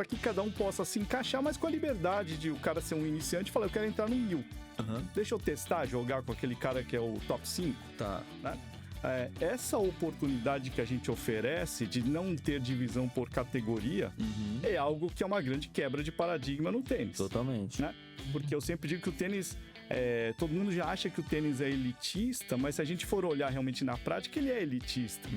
para que cada um possa se encaixar, mas com a liberdade de o cara ser um iniciante e falar, eu quero entrar no 1000. Deixa eu testar, jogar com aquele cara que é o top 5. Tá. Né? Essa oportunidade que a gente oferece de não ter divisão por categoria é algo que é uma grande quebra de paradigma no tênis. Totalmente. Né? Porque eu sempre digo que o tênis, todo mundo já acha que o tênis é elitista, mas se a gente for olhar realmente na prática, ele é elitista.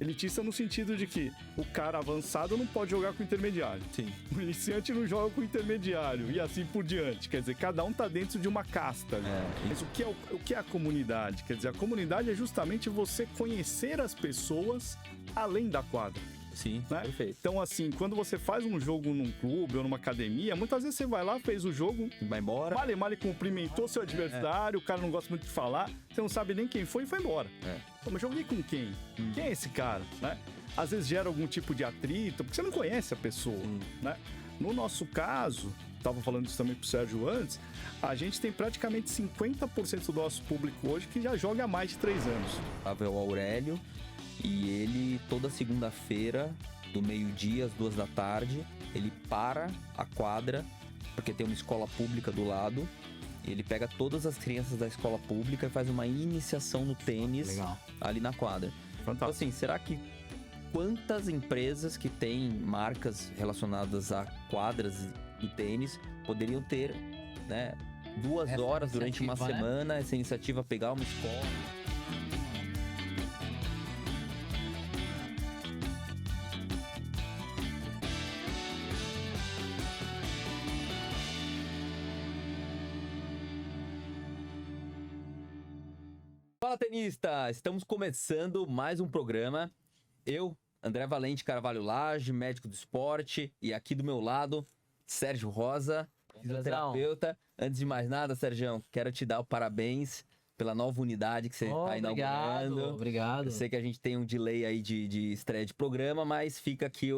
Elitista no sentido de que o cara avançado não pode jogar com o intermediário. Sim. O iniciante não joga com o intermediário e assim por diante. Quer dizer, cada um tá dentro de uma casta. Mas o que é a comunidade? Quer dizer, a comunidade é justamente você conhecer as pessoas além da quadra. Sim, né? Perfeito. Então, assim, quando você faz um jogo num clube ou numa academia, muitas vezes você vai lá, fez o jogo, vai embora. Ele cumprimentou seu adversário, o cara não gosta muito de falar, você não sabe nem quem foi e foi embora. Pô, mas joguei com quem? Quem é esse cara, né? Às vezes gera algum tipo de atrito, porque você não conhece a pessoa, né? No nosso caso, estava falando isso também pro Sérgio antes, a gente tem praticamente 50% do nosso público hoje que já joga há mais de 3 anos. Pavel Aurélio, e ele toda segunda-feira, do meio-dia às 2 da tarde, ele para a quadra, porque tem uma escola pública do lado, e ele pega todas as crianças da escola pública e faz uma iniciação no tênis ali na quadra. Fantástico. Então, assim, será que quantas empresas que têm marcas relacionadas a quadras do tênis poderiam ter, né, 2 horas durante uma semana, essa iniciativa, pegar uma escola? Fala, tenista! Estamos começando mais um programa. Eu, André Valente Carvalho Lage, médico do esporte, e aqui do meu lado, Sérgio Rosa, fisioterapeuta. Antes de mais nada, Sérgio, quero te dar o parabéns pela nova unidade que você está inaugurando. Obrigado. Eu sei que a gente tem um delay aí de estreia de programa, mas fica aqui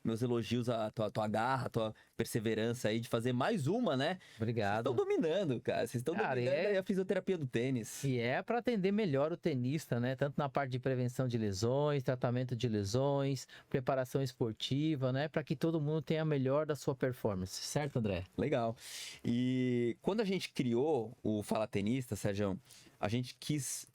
meus elogios à tua garra, à tua perseverança aí de fazer mais uma, né? Obrigado. Vocês estão dominando, cara. Vocês estão dominando aí a fisioterapia do tênis. E é para atender melhor o tenista, né? Tanto na parte de prevenção de lesões, tratamento de lesões, preparação esportiva, né? Para que todo mundo tenha a melhor da sua performance. Certo, André? Legal. E quando a gente criou o Fala Tenista, Sérgio, a gente quis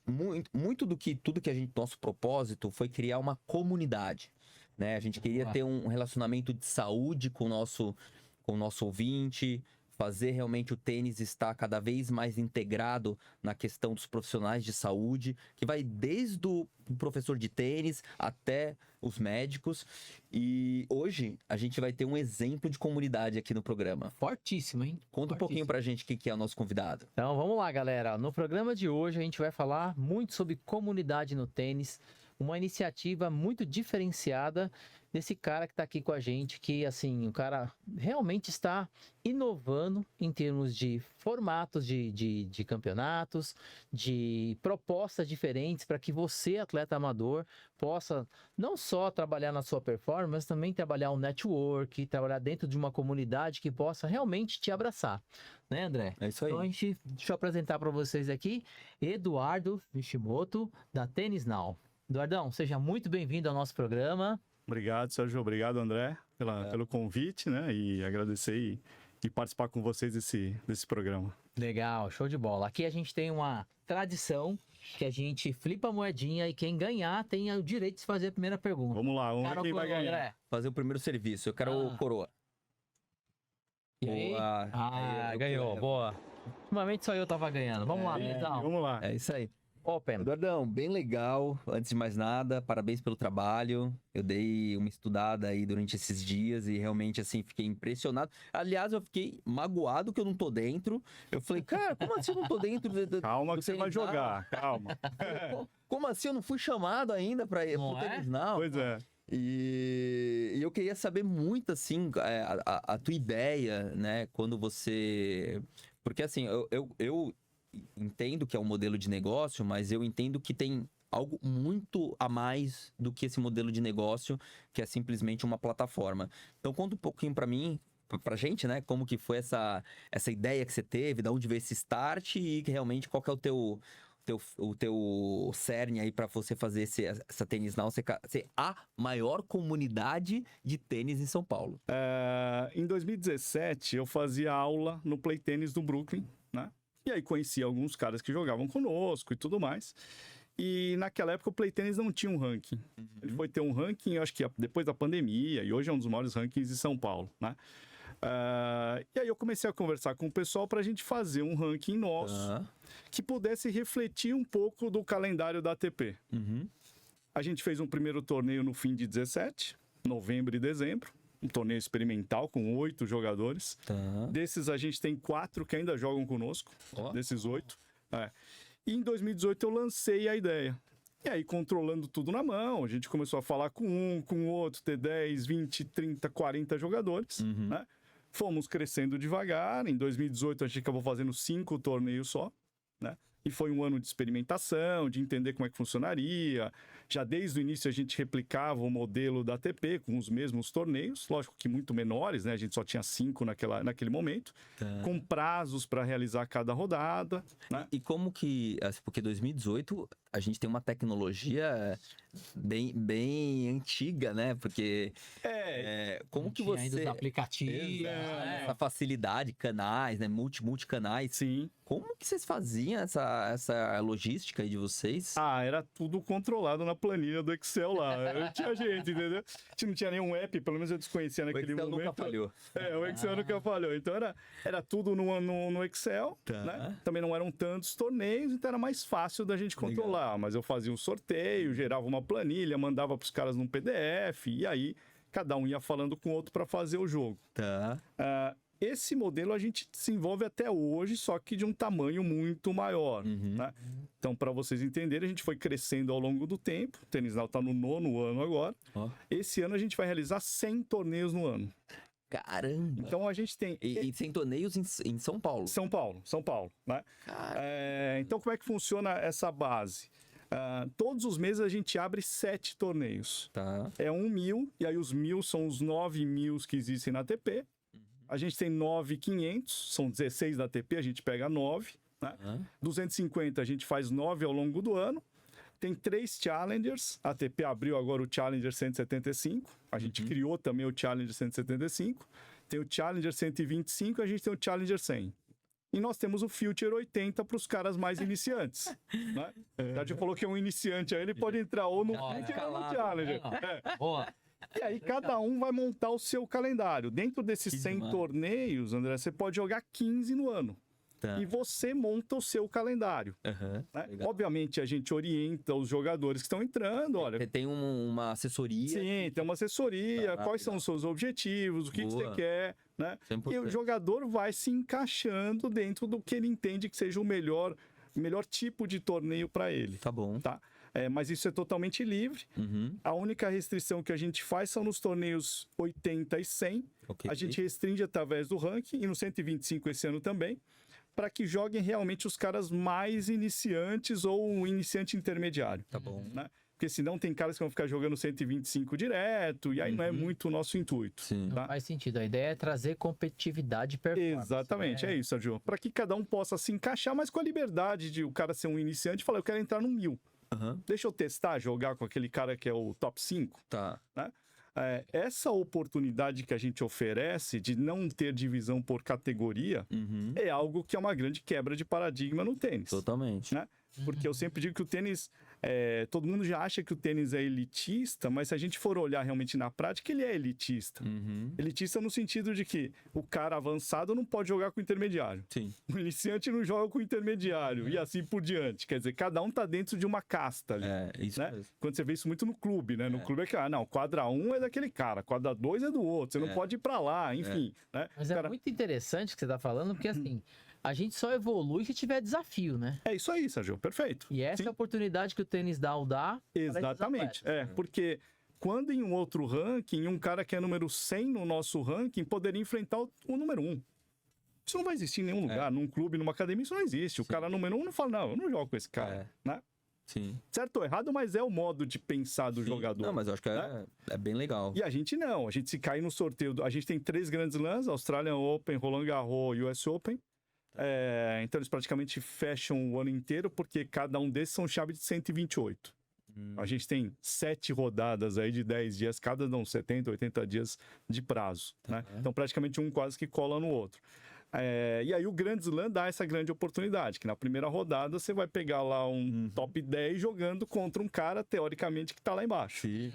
muito tudo que a gente, nosso propósito foi criar uma comunidade, né? A gente queria ter um relacionamento de saúde com o nosso ouvinte, fazer realmente o tênis estar cada vez mais integrado na questão dos profissionais de saúde, que vai desde o professor de tênis até os médicos. E hoje a gente vai ter um exemplo de comunidade aqui no programa. Fortíssimo, hein? Conta um pouquinho pra gente quem que é o nosso convidado. Então vamos lá, galera. No programa de hoje a gente vai falar muito sobre comunidade no tênis, uma iniciativa muito diferenciada desse cara que está aqui com a gente, que assim, o cara realmente está inovando em termos de formatos de campeonatos, de propostas diferentes para que você, atleta amador, possa não só trabalhar na sua performance, mas também trabalhar um network, trabalhar dentro de uma comunidade que possa realmente te abraçar. Né, André? É isso aí. Então deixa eu apresentar para vocês aqui Eduardo Nishimoto, da Tennis Now. Eduardão, seja muito bem-vindo ao nosso programa. Obrigado, Sérgio. Obrigado, André, pelo convite, né? E agradecer e participar com vocês desse programa. Legal, show de bola. Aqui a gente tem uma tradição que a gente flipa a moedinha e quem ganhar tem o direito de fazer a primeira pergunta. Vamos lá, vamos ver quem vai ganhar. André. Fazer o primeiro serviço. Eu quero o coroa. E aí? Ganhou, boa. Ultimamente só eu tava ganhando. Vamos lá, então. Vamos lá. É isso aí. Open. Eduardão, bem legal. Antes de mais nada, parabéns pelo trabalho. Eu dei uma estudada aí durante esses dias e realmente, assim, fiquei impressionado. Aliás, eu fiquei magoado que eu não tô dentro. Eu falei, cara, como assim eu não tô dentro? Calma que você vai jogar, calma. Como assim eu não fui chamado ainda para o Tennis Now? Pois é. E eu queria saber muito, assim, a tua ideia, né? Quando você... Porque, assim, eu entendo que é um modelo de negócio, mas eu entendo que tem algo muito a mais do que esse modelo de negócio, que é simplesmente uma plataforma. Então, conta um pouquinho pra mim, pra gente, né? Como que foi essa ideia que você teve, de onde veio esse start e realmente qual que é o o teu cerne aí pra você fazer essa Tênis Now ser a maior comunidade de tênis em São Paulo? Em 2017, eu fazia aula no Play Tênis do Brooklyn, né? E aí conheci alguns caras que jogavam conosco e tudo mais. E naquela época o Play Tênis não tinha um ranking. Ele foi ter um ranking, eu acho que depois da pandemia, e hoje é um dos maiores rankings de São Paulo, né? E aí eu comecei a conversar com o pessoal pra gente fazer um ranking nosso que pudesse refletir um pouco do calendário da ATP. A gente fez um primeiro torneio no fim de 17, novembro e dezembro. Um torneio experimental com 8 jogadores. Desses a gente tem 4 que ainda jogam conosco, desses 8. E em 2018 eu lancei a ideia. E aí, controlando tudo na mão, a gente começou a falar com um, com o outro, ter 10, 20, 30, 40 jogadores, né? Fomos crescendo devagar. Em 2018 a gente acabou fazendo 5 torneios só, né? E foi um ano de experimentação, de entender como é que funcionaria. Já desde o início a gente replicava o modelo da ATP com os mesmos torneios, lógico que muito menores, né? A gente só tinha 5 naquele momento, com prazos para realizar cada rodada, né? E como que... Porque 2018 a gente tem uma tecnologia bem antiga, né? Porque como que Tinha ainda você... os aplicativos, essa facilidade, canais, né? Multicanais. Sim. Como que vocês faziam essa logística aí de vocês? Era tudo controlado na planilha do Excel lá. Não tinha gente, entendeu? A gente não tinha nenhum app, pelo menos eu desconhecia naquele momento. O Excel nunca falhou. O Excel nunca falhou. Então era tudo no Excel, né? Também não eram tantos torneios, então era mais fácil da gente controlar. Mas eu fazia um sorteio, gerava uma planilha, mandava pros caras num PDF, e aí cada um ia falando com o outro para fazer o jogo. Esse modelo a gente desenvolve até hoje, só que de um tamanho muito maior, né? Então, para vocês entenderem, a gente foi crescendo ao longo do tempo. O Tênis Now está no 9º ano agora. Esse ano a gente vai realizar 100 torneios no ano. Caramba! Então a gente tem... E 100 torneios em São Paulo? São Paulo, né? Então como é que funciona essa base? Todos os meses a gente abre 7 torneios. É 1.000, e aí os 1.000 são os 9.000 que existem na ATP. A gente tem 9.500, são 16 da ATP, a gente pega 9. Né? 250 a gente faz 9 ao longo do ano. Tem 3 Challengers, a ATP abriu agora o Challenger 175, a gente criou também o Challenger 175. Tem o Challenger 125 e a gente tem o Challenger 100. E nós temos o Future 80 para os caras mais iniciantes. Né? A gente falou que é um iniciante, aí ele pode entrar ou no Future ou no Challenger. Boa. E aí cada um vai montar o seu calendário. Dentro desses 100 torneios, André, você pode jogar 15 no ano. E você monta o seu calendário. Né? Obviamente, a gente orienta os jogadores que estão entrando. Olha, você tem uma assessoria? Sim, tem uma assessoria. Quais são os seus objetivos, o que você quer. Né? E o jogador vai se encaixando dentro do que ele entende que seja o melhor tipo de torneio para ele. Tá bom. Tá? Mas isso é totalmente livre. A única restrição que a gente faz são nos torneios 80 e 100. A gente restringe através do ranking, e no 125 esse ano também, para que joguem realmente os caras mais iniciantes ou um iniciante intermediário. Tá bom. Né? Porque senão tem caras que vão ficar jogando 125 direto, e aí não é muito o nosso intuito. Sim. Tá? Não faz sentido. A ideia é trazer competitividade e performance. Exatamente, é isso, Sérgio. Para que cada um possa se encaixar, mas com a liberdade de o cara ser um iniciante e falar, eu quero entrar no 1000. Deixa eu testar, jogar com aquele cara que é o top 5. Né? Essa oportunidade que a gente oferece de não ter divisão por categoria é algo que é uma grande quebra de paradigma no tênis. Totalmente. Né? Porque eu sempre digo que o tênis... todo mundo já acha que o tênis é elitista, mas se a gente for olhar realmente na prática, ele é elitista. Elitista no sentido de que o cara avançado não pode jogar com o intermediário. Sim. O iniciante não joga com o intermediário, e assim por diante. Quer dizer, cada um tá dentro de uma casta ali. Isso né? mesmo. Quando você vê isso muito no clube, né? No clube é que, quadra 1 é daquele cara, quadra 2 é do outro, você não pode ir pra lá, enfim. Né? Mas é muito interessante o que você tá falando, porque assim... A gente só evolui se tiver desafio, né? É isso aí, Sérgio, perfeito. E essa é a oportunidade que o Tênis Now dá. Exatamente, porque quando em um outro ranking, um cara que é número 100 no nosso ranking poderia enfrentar o número 1. Isso não vai existir em nenhum lugar, num clube, numa academia, isso não existe. O cara número 1 não fala, não, eu não jogo com esse cara, né? Sim. Certo ou errado, mas é o modo de pensar do jogador. Não, mas eu acho que é bem legal. E a gente não, a gente se cai no sorteio. A gente tem 3 grandes lãs, Australian Open, Roland Garros e US Open. Então eles praticamente fecham o ano inteiro, porque cada um desses são chave de 128. A gente tem 7 rodadas aí de 10 dias, cada dão 70, 80 dias de prazo, né? Então praticamente um quase que cola no outro. E aí o Grand Slam dá essa grande oportunidade, que na primeira rodada você vai pegar lá um top 10 jogando contra um cara, teoricamente, que tá lá embaixo. Sim.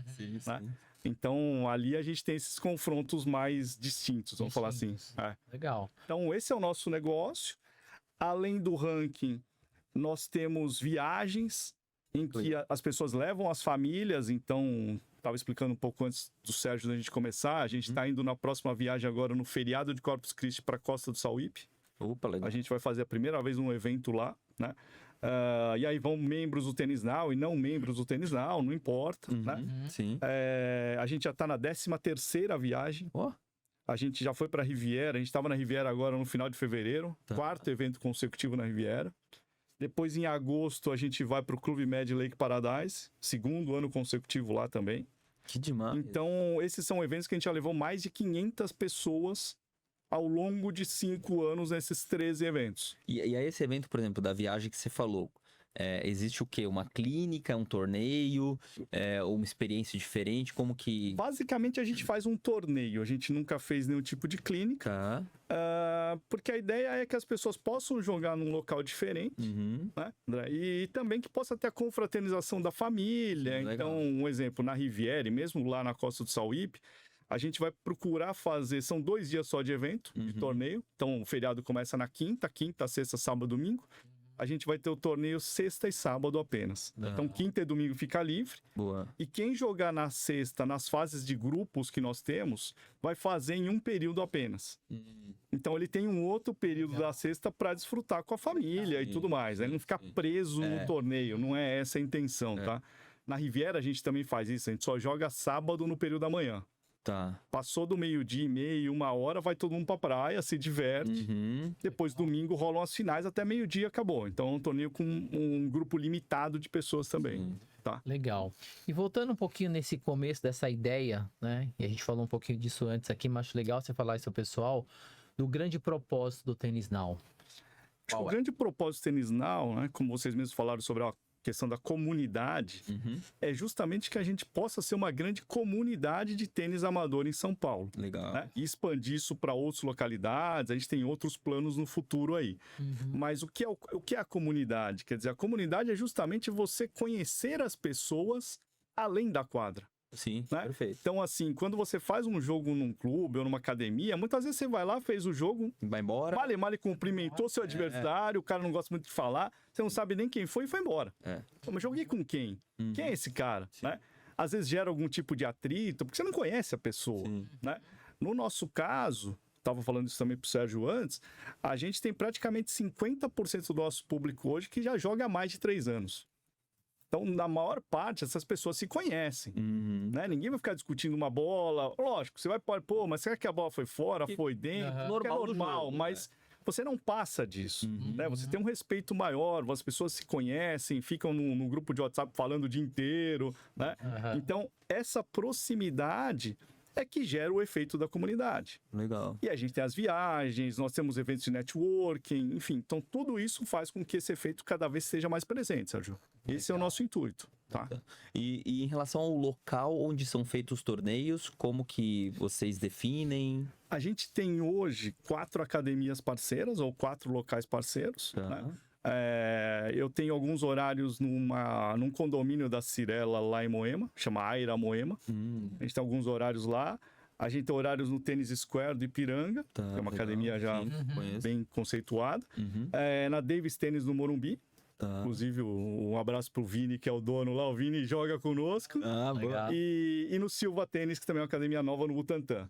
Então, ali a gente tem esses confrontos mais distintos, vamos falar assim. Legal. Então, esse é o nosso negócio. Além do ranking, nós temos viagens em que as pessoas levam as famílias. Então, estava explicando um pouco antes do Sérgio da gente começar. A gente está indo na próxima viagem agora no feriado de Corpus Christi para a Costa do Sauípe. Opa, legal. A gente vai fazer a primeira vez um evento lá, né? E aí vão membros do Tênis Now e não membros do Tênis Now, não importa, né? Sim. A gente já está na 13ª viagem. A gente já foi para a Riviera, a gente estava na Riviera agora no final de fevereiro, 4º evento consecutivo na Riviera. Depois, em agosto, a gente vai para o Clube Med Lake Paradise, 2º ano consecutivo lá também. Que demais. Então, esses são eventos que a gente já levou mais de 500 pessoas ao longo de 5 anos nesses 13 eventos. E aí esse evento, por exemplo, da viagem que você falou, existe o quê? Uma clínica, um torneio, uma experiência diferente? Como que... Basicamente, a gente faz um torneio. A gente nunca fez nenhum tipo de clínica. Porque a ideia é que as pessoas possam jogar num local diferente, né, André? E também que possa ter a confraternização da família. Sim, então, um exemplo, na Riviera, e mesmo lá na Costa do Sauípe, a gente vai procurar fazer... São 2 dias só de evento, de torneio. Então, o feriado começa na quinta, sexta, sábado, domingo. A gente vai ter o torneio sexta e sábado apenas. Então, quinta e domingo fica livre. Boa. E quem jogar na sexta, nas fases de grupos que nós temos, vai fazer em um período apenas. Então, ele tem um outro período da sexta para desfrutar com a família e tudo mais. Ele não ficar preso no torneio. Não é essa a intenção, tá? Na Riviera, a gente também faz isso. A gente só joga sábado no período da manhã. Tá. Passou do 12h30, 1h, vai todo mundo pra praia, se diverte. Depois, domingo, rolam as finais, até meio-dia acabou. Então, é um torneio com um grupo limitado de pessoas também. Tá? Legal. E voltando um pouquinho nesse começo dessa ideia, né? E a gente falou um pouquinho disso antes aqui, mas acho legal você falar isso ao pessoal, do grande propósito do Tênis Now. O grande propósito do Tênis Now, né? Como vocês mesmos falaram sobre a questão da comunidade, é justamente que a gente possa ser uma grande comunidade de tênis amador em São Paulo. Legal. Né? E expandir isso para outras localidades, a gente tem outros planos no futuro aí. Mas o que é a comunidade? Quer dizer, a comunidade é justamente você conhecer as pessoas além da quadra. Sim, né? Perfeito. Então, assim, quando você faz um jogo num clube ou numa academia, muitas vezes você vai lá, fez o jogo, vai embora, male cumprimentou seu adversário, o cara não gosta muito de falar, você não sabe nem quem foi e foi embora. Mas joguei com quem? Quem é esse cara? Né? Às vezes gera algum tipo de atrito, porque você não conhece a pessoa. Né? No nosso caso, estava falando isso também pro Sérgio antes, a gente tem praticamente 50% do nosso público hoje que já joga há mais de 3 anos. Então, na maior parte, essas pessoas se conhecem, né? Ninguém vai ficar discutindo uma bola. Lógico, você vai pô, mas será que a bola foi fora, foi dentro? Normal, jogo, mas você não passa disso, né? Você tem um respeito maior, as pessoas se conhecem, ficam no grupo de WhatsApp falando o dia inteiro, né? Então, essa proximidade é que gera o efeito da comunidade. Legal. E a gente tem as viagens, nós temos eventos de networking, enfim. Então, tudo isso faz com que esse efeito cada vez seja mais presente, Sérgio. Esse é o nosso intuito, tá? E em relação ao local onde são feitos os torneios, como que vocês definem? A gente tem hoje 4 academias parceiras, ou 4 locais parceiros, né? Eu tenho alguns horários num condomínio da Cirela lá em Moema, chama Aira Moema. A gente tem alguns horários lá. A gente tem horários no Tênis Square do Ipiranga, que é uma academia já bem conceituada. Na Davis Tênis no Morumbi. Inclusive, um abraço pro Vini, que é o dono lá. O Vini joga conosco. E no Silva Tênis, que também é uma academia nova no Butantã.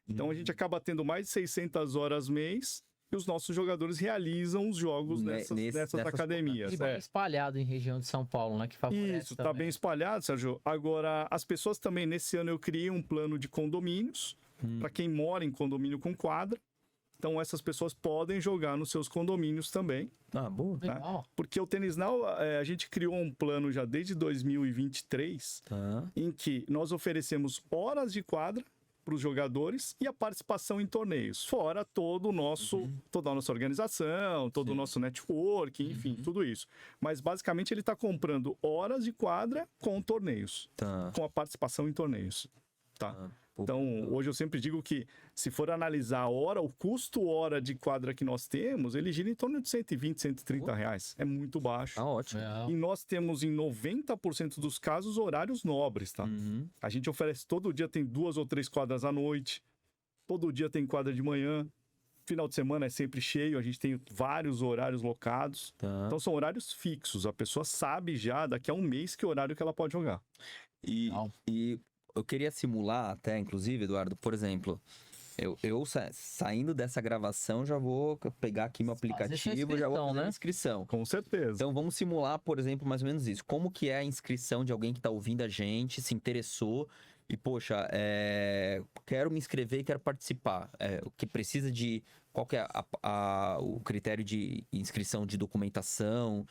Então, a gente acaba tendo mais de 600 horas mês. E os nossos jogadores realizam os jogos nessas academias. E bem espalhado em região de São Paulo, né? Que favorece isso, tá bem espalhado, Sérgio. Agora, as pessoas também, nesse ano eu criei um plano de condomínios, para quem mora em condomínio com quadra. Então, essas pessoas podem jogar nos seus condomínios também. Boa. Tá? Porque o Tênis Now, a gente criou um plano já desde 2023, em que nós oferecemos horas de quadra para os jogadores e a participação em torneios, fora toda a nossa organização, todo o nosso network, enfim, tudo isso. Mas basicamente ele está comprando horas de quadra com torneios, com a participação em torneios. Tá? Então, hoje eu sempre digo que, se for analisar a hora, o custo hora de quadra que nós temos, ele gira em torno de 120, 130 reais. É muito baixo. Ah, ótimo. E nós temos, em 90% dos casos, horários nobres, tá? A gente oferece todo dia, tem 2 ou 3 quadras à noite. Todo dia tem quadra de manhã. Final de semana é sempre cheio, a gente tem vários horários locados. Então, são horários fixos. A pessoa sabe já, daqui a um mês, que horário que ela pode jogar. E eu queria simular até, inclusive, Eduardo, por exemplo, eu saindo dessa gravação, já vou pegar aqui meu aplicativo, já vou fazer a inscrição. Com certeza. Então vamos simular, por exemplo, mais ou menos isso. Como que é a inscrição de alguém que está ouvindo a gente, se interessou e, poxa, quero me inscrever e quero participar. O que precisa de... Qual que é o critério de inscrição de documentação?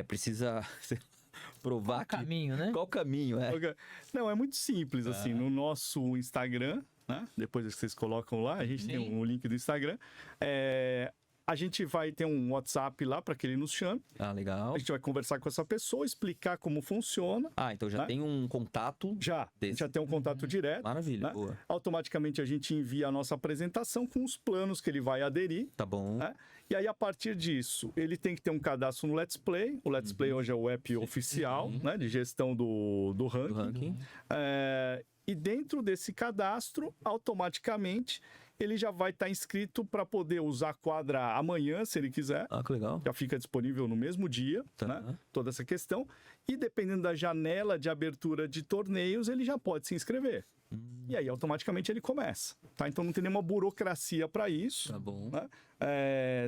Precisa... provar qual caminho, né? Qual caminho, Não, é muito simples, assim, no nosso Instagram, né? Depois que vocês colocam lá, a gente tem um link do Instagram. A gente vai ter um WhatsApp lá para que ele nos chame. Ah, legal. A gente vai conversar com essa pessoa, explicar como funciona. Ah, então já tem um contato? Já tem um contato direto. Maravilha, né? boa. Automaticamente a gente envia a nossa apresentação com os planos que ele vai aderir. Tá bom. Né? E aí, a partir disso, ele tem que ter um cadastro no Let's Play. O Let's Play hoje é o app oficial, né, de gestão do ranking. E dentro desse cadastro, automaticamente, ele já vai estar inscrito para poder usar a quadra amanhã, se ele quiser. Ah, que legal. Já fica disponível no mesmo dia, né? Toda essa questão. E dependendo da janela de abertura de torneios, ele já pode se inscrever. E aí, automaticamente, ele começa. Tá? Então, não tem nenhuma burocracia para isso. Tá bom. Né?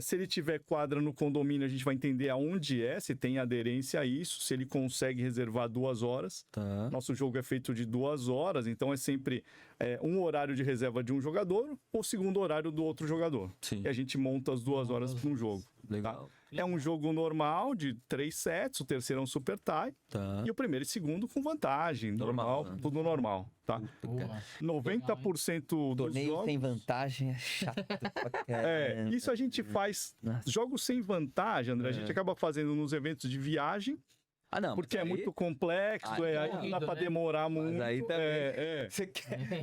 Se ele tiver quadra no condomínio, a gente vai entender aonde se tem aderência a isso, se ele consegue reservar 2 horas. Tá. Nosso jogo é feito de 2 horas, então é sempre um horário de reserva de um jogador ou segundo horário do outro jogador. Sim. E a gente monta as 2 horas para um jogo. Legal. Tá? É um jogo normal de 3 sets, o terceiro é um super tie. Tá. E o primeiro e segundo com vantagem, normal, né? Tudo normal, tá? 90% dos Torneio jogos... sem vantagem é chato pra caramba. Isso a gente faz. Jogos sem vantagem, André, a gente acaba fazendo nos eventos de viagem. Ah, não. Porque é muito complexo, aí não dá pra demorar muito. Mas aí também.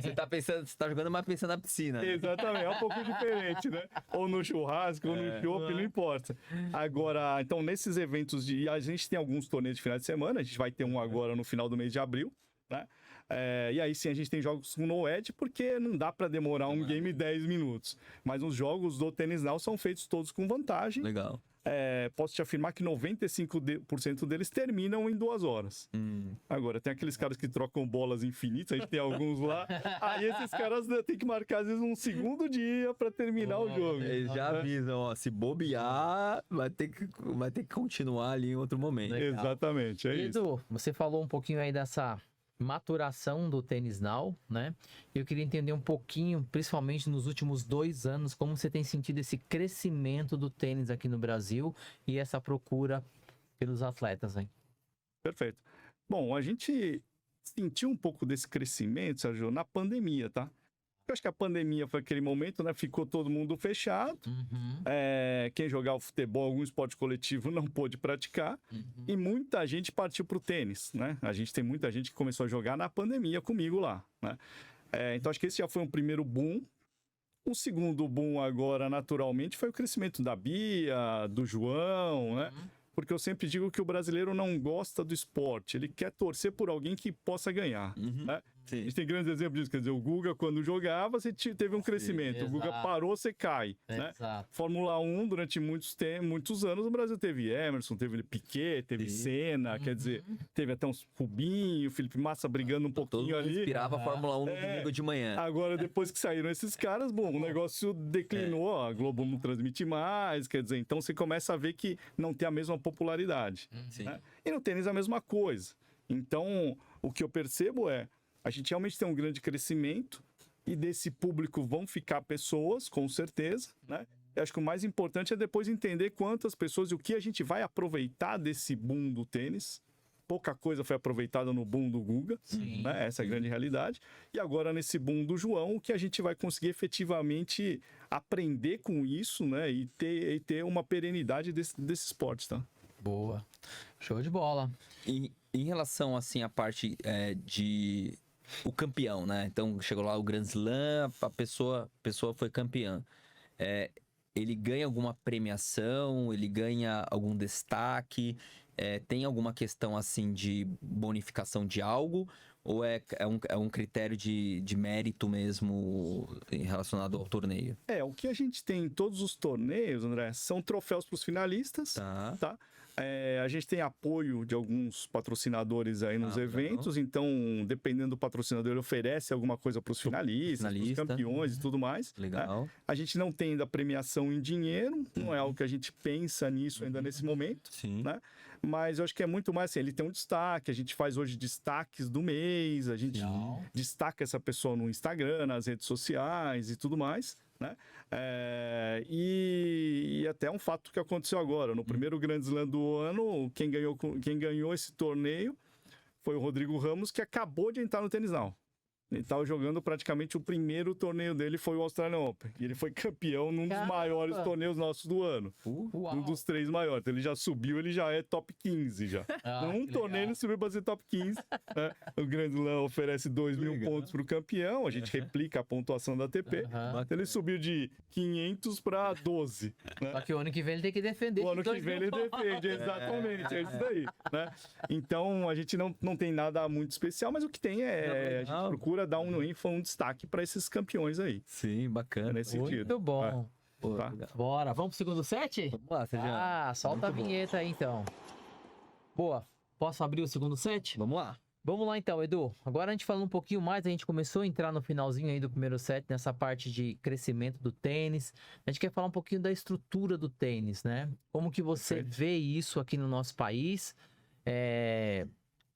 Você tá pensando, você tá jogando, mas pensando na piscina. Exatamente, é um pouco diferente, né? Ou no churrasco, ou no chopp, não importa. Agora, então, nesses eventos a gente tem alguns torneios de final de semana, a gente vai ter um agora no final do mês de abril, né? E aí sim a gente tem jogos com no-ed, porque não dá pra demorar um game 10 minutos. Mas os jogos do Tennis Now são feitos todos com vantagem. Legal. Posso te afirmar que 95% deles terminam em 2 horas. Agora, tem aqueles caras que trocam bolas infinitas, a gente tem alguns lá. Aí esses caras têm que marcar, às vezes, um segundo dia para terminar o jogo. Eles já avisam, ó, se bobear, vai ter que continuar ali em outro momento. Legal. Exatamente, é isso. Edu, você falou um pouquinho aí dessa maturação do Tennis Now, né? Eu queria entender um pouquinho, principalmente nos últimos 2 anos, como você tem sentido esse crescimento do tênis aqui no Brasil e essa procura pelos atletas, hein? Perfeito. Bom, a gente sentiu um pouco desse crescimento, Sérgio, na pandemia, tá? Eu acho que a pandemia foi aquele momento, né? Ficou todo mundo fechado. Quem jogava futebol, algum esporte coletivo, não pôde praticar. E muita gente partiu para o tênis, né? A gente tem muita gente que começou a jogar na pandemia comigo lá, né? Então, acho que esse já foi um primeiro boom. O segundo boom agora, naturalmente, foi o crescimento da Bia, do João, né? Porque eu sempre digo que o brasileiro não gosta do esporte. Ele quer torcer por alguém que possa ganhar, né? A gente tem grandes exemplos disso. Quer dizer, o Guga, quando jogava, você teve um crescimento. O Guga parou, você cai. Né? Fórmula 1, durante muitos anos, o Brasil teve Emerson, teve Piquet, teve Senna, quer dizer, teve até uns Rubinho, Felipe Massa brigando um pouquinho ali. Inspirava a Fórmula 1 no domingo de manhã. Agora, depois que saíram esses caras, bom, o negócio declinou, a Globo não transmite mais, quer dizer, então você começa a ver que não tem a mesma popularidade. Né? E no tênis a mesma coisa. Então, o que eu percebo a gente realmente tem um grande crescimento e desse público vão ficar pessoas, com certeza, né? Eu acho que o mais importante é depois entender quantas pessoas e o que a gente vai aproveitar desse boom do tênis pouca coisa foi aproveitada no boom do Guga, né? Essa é a grande realidade. E agora, nesse boom do João, o que a gente vai conseguir efetivamente aprender com isso, né? E ter uma perenidade desse esporte, tá? Boa. Show de bola. E em relação, assim, à parte de o campeão, né? Então, chegou lá o Grand Slam, a pessoa foi campeã. Ele ganha alguma premiação? Ele ganha algum destaque? Tem alguma questão, assim, de bonificação de algo? Ou é um critério de mérito mesmo relacionado ao torneio? O que a gente tem em todos os torneios, André, são troféus para os finalistas, tá? A gente tem apoio de alguns patrocinadores aí nos eventos, então, dependendo do patrocinador, ele oferece alguma coisa para os finalistas, para os campeões e tudo mais. Legal. Né? A gente não tem ainda premiação em dinheiro, não é algo que a gente pensa nisso ainda nesse momento, né? Mas eu acho que é muito mais assim, ele tem um destaque, a gente faz hoje destaques do mês, a gente destaca essa pessoa no Instagram, nas redes sociais e tudo mais, né? E até um fato que aconteceu agora, no primeiro Grand Slam do ano, quem ganhou esse torneio foi o Rodrigo Ramos, que acabou de entrar no Tênis Now. Ele estava jogando praticamente o primeiro torneio dele, foi o Australian Open. E ele foi campeão num dos maiores torneios nossos do ano. Um dos 3 maiores. Então ele já subiu, ele já é top 15 já. Num torneio ele subiu para ser top 15. Né? O Grand Slam oferece 2.000 pontos para o campeão. A gente replica a pontuação da ATP. Então ele subiu de 500 para 12. Né? Só que o ano que vem ele tem que defender. O ano que vem ele defende, exatamente. É isso daí. Né? Então a gente não tem nada muito especial, mas o que tem a gente procura dar um destaque para esses campeões aí. Sim, bacana. Nesse sentido. Muito bom. Tá. Bora, vamos pro segundo set? Vamos lá, Sérgio. Solta a vinheta aí então. Boa. Posso abrir o segundo set? Vamos lá. Vamos lá então, Edu. Agora a gente falando um pouquinho mais, a gente começou a entrar no finalzinho aí do primeiro set, nessa parte de crescimento do tênis. A gente quer falar um pouquinho da estrutura do tênis, né? Como que você vê isso aqui no nosso país?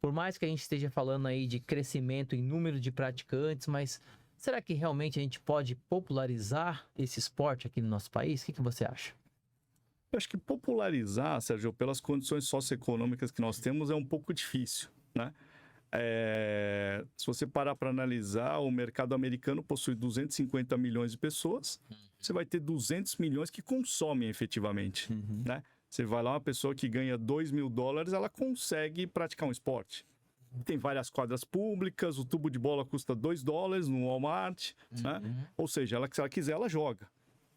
Por mais que a gente esteja falando aí de crescimento em número de praticantes, mas será que realmente a gente pode popularizar esse esporte aqui no nosso país? O que você acha? Eu acho que popularizar, Sérgio, pelas condições socioeconômicas que nós temos, é um pouco difícil, né? Se você parar para analisar, o mercado americano possui 250 milhões de pessoas, você vai ter 200 milhões que consomem efetivamente, né? Você vai lá, uma pessoa que ganha $2.000, ela consegue praticar um esporte. Tem várias quadras públicas, o tubo de bola custa $2 no Walmart, né? Ou seja, se ela quiser, ela joga.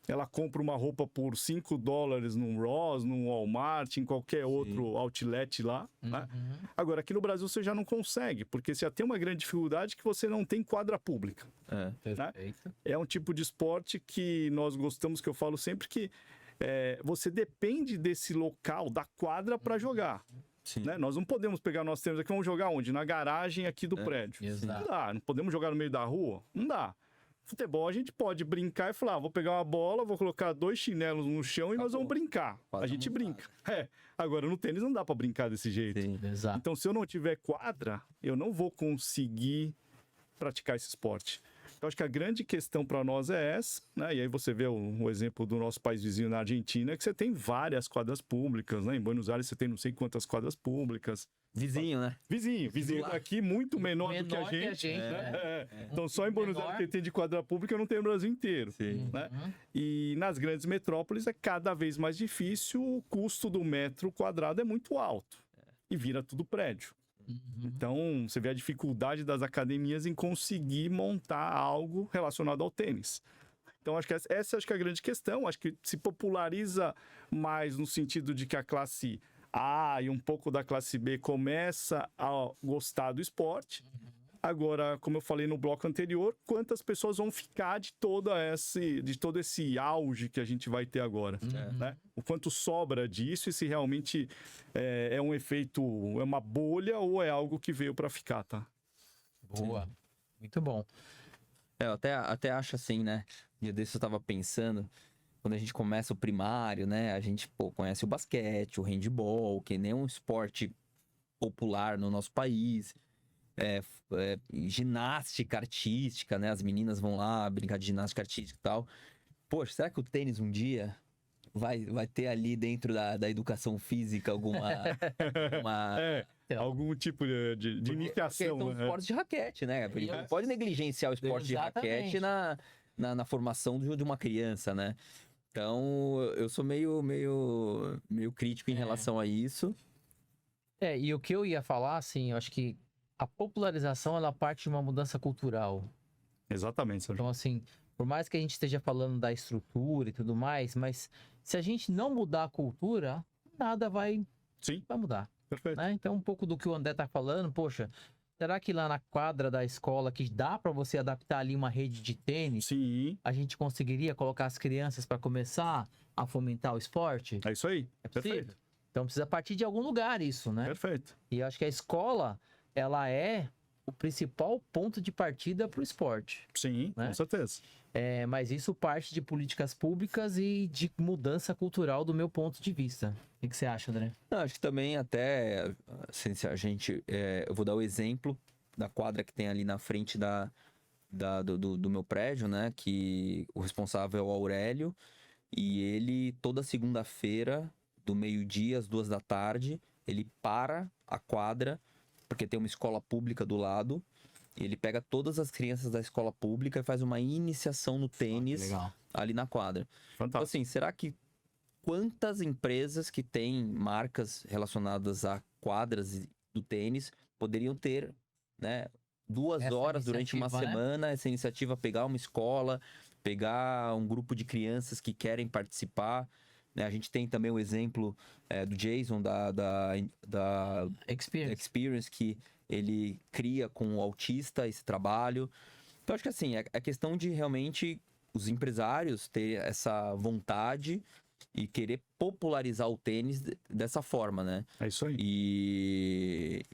Ela compra uma roupa por $5 num Ross, num Walmart, em qualquer outro outlet lá, né? Agora, aqui no Brasil você já não consegue, porque você já tem uma grande dificuldade que você não tem quadra pública. Né? É um tipo de esporte que nós gostamos, que eu falo sempre que você depende desse local, da quadra, para jogar. Né? Nós não podemos pegar nossos tênis aqui, vamos jogar onde? Na garagem aqui do prédio. Não dá, não podemos jogar no meio da rua? Não dá. Futebol a gente pode brincar e falar, vou pegar uma bola, vou colocar 2 chinelos no chão e nós vamos brincar. A gente brinca. Agora no tênis não dá para brincar desse jeito. Então se eu não tiver quadra, eu não vou conseguir praticar esse esporte. Eu acho que a grande questão para nós é essa, né? E aí você vê o exemplo do nosso país vizinho na Argentina, que você tem várias quadras públicas, né? Em Buenos Aires você tem não sei quantas quadras públicas. Vizinho, né? Vizinho aqui muito menor do que a gente. Né? Então só em Buenos Aires que tem de quadra pública, não tem no Brasil inteiro. Né? E nas grandes metrópoles é cada vez mais difícil, o custo do metro quadrado é muito alto. E vira tudo prédio. Então, você vê a dificuldade das academias em conseguir montar algo relacionado ao tênis. Então, acho que essa é a grande questão. Acho que se populariza mais no sentido de que a classe A e um pouco da classe B começa a gostar do esporte. Agora, como eu falei no bloco anterior, quantas pessoas vão ficar de todo esse auge que a gente vai ter agora? Né? O quanto sobra disso e se realmente é um efeito, é uma bolha ou é algo que veio para ficar, tá? Boa. Muito bom. Eu até acho assim, né? Dia desse eu tava pensando, quando a gente começa o primário, né? A gente conhece o basquete, o handball, que nem um esporte popular no nosso país. Ginástica artística, né? As meninas vão lá brincar de ginástica artística e tal. Poxa, será que o tênis um dia vai ter ali dentro da educação física alguma Então. algum tipo de iniciação. Porque são esportes de raquete, né? Ele não pode negligenciar o esporte de raquete na formação de uma criança, né? Então, eu sou meio crítico em relação a isso. E o que eu ia falar, assim, eu acho que a popularização, ela parte de uma mudança cultural. Exatamente, Sérgio. Então, assim, por mais que a gente esteja falando da estrutura e tudo mais, mas se a gente não mudar a cultura, nada vai mudar. Perfeito. Né? Então, um pouco do que o André tá falando, poxa, será que lá na quadra da escola, que dá para você adaptar ali uma rede de tênis, Sim. a gente conseguiria colocar as crianças para começar a fomentar o esporte? É isso aí. É possível. Perfeito. Então, precisa partir de algum lugar isso, né? Perfeito. E eu acho que a escola, ela é o principal ponto de partida para o esporte. Sim, né? com certeza. Mas isso parte de políticas públicas e de mudança cultural do meu ponto de vista. O que você acha, André? Não, acho que também até, assim, se a gente, eu vou dar o exemplo da quadra que tem ali na frente do meu prédio, né? Que o responsável é o Aurélio. E ele, toda segunda-feira, do meio-dia às 2 da tarde, ele para a quadra, porque tem uma escola pública do lado. E ele pega todas as crianças da escola pública e faz uma iniciação no tênis ali na quadra. Fantástico. Então, assim, será que quantas empresas que têm marcas relacionadas a quadras do tênis poderiam ter, né, 2 horas durante uma semana, essa iniciativa, pegar uma escola, pegar um grupo de crianças que querem participar, né? A gente tem também o exemplo do Jason, da Experience, que ele cria com o autista esse trabalho. Então, acho que assim, é questão de realmente os empresários terem essa vontade e querer popularizar o tênis dessa forma, né? É isso aí. E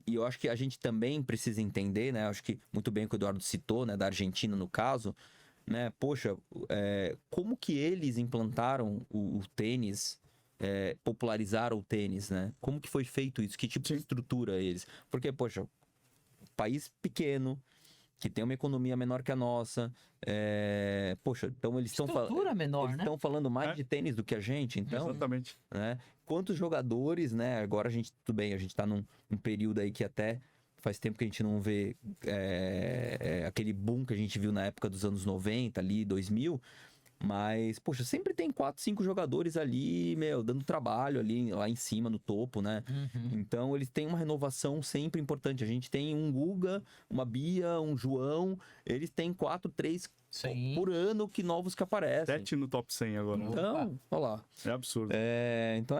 eu acho que a gente também precisa entender, né? Acho que muito bem o que o Eduardo citou, né? Da Argentina, no caso, né? Poxa, como que eles implantaram o tênis, popularizaram o tênis, né? Como que foi feito isso? Que tipo de estrutura eles? Porque, poxa, país pequeno, que tem uma economia menor que a nossa, poxa, então eles estão falando mais de tênis do que a gente, então... Exatamente. Né? Quantos jogadores, né? Agora tudo bem, a gente tá num período aí que até faz tempo que a gente não vê aquele boom que a gente viu na época dos anos 90, ali, 2000, mas, poxa, sempre tem 4, 5 jogadores ali, dando trabalho ali, lá em cima, no topo, né? Então, eles têm uma renovação sempre importante. A gente tem um Guga, uma Bia, um João, eles têm 4, 3 por ano novos que aparecem. 7 no top 100 agora. Então, olha lá. É absurdo. Então,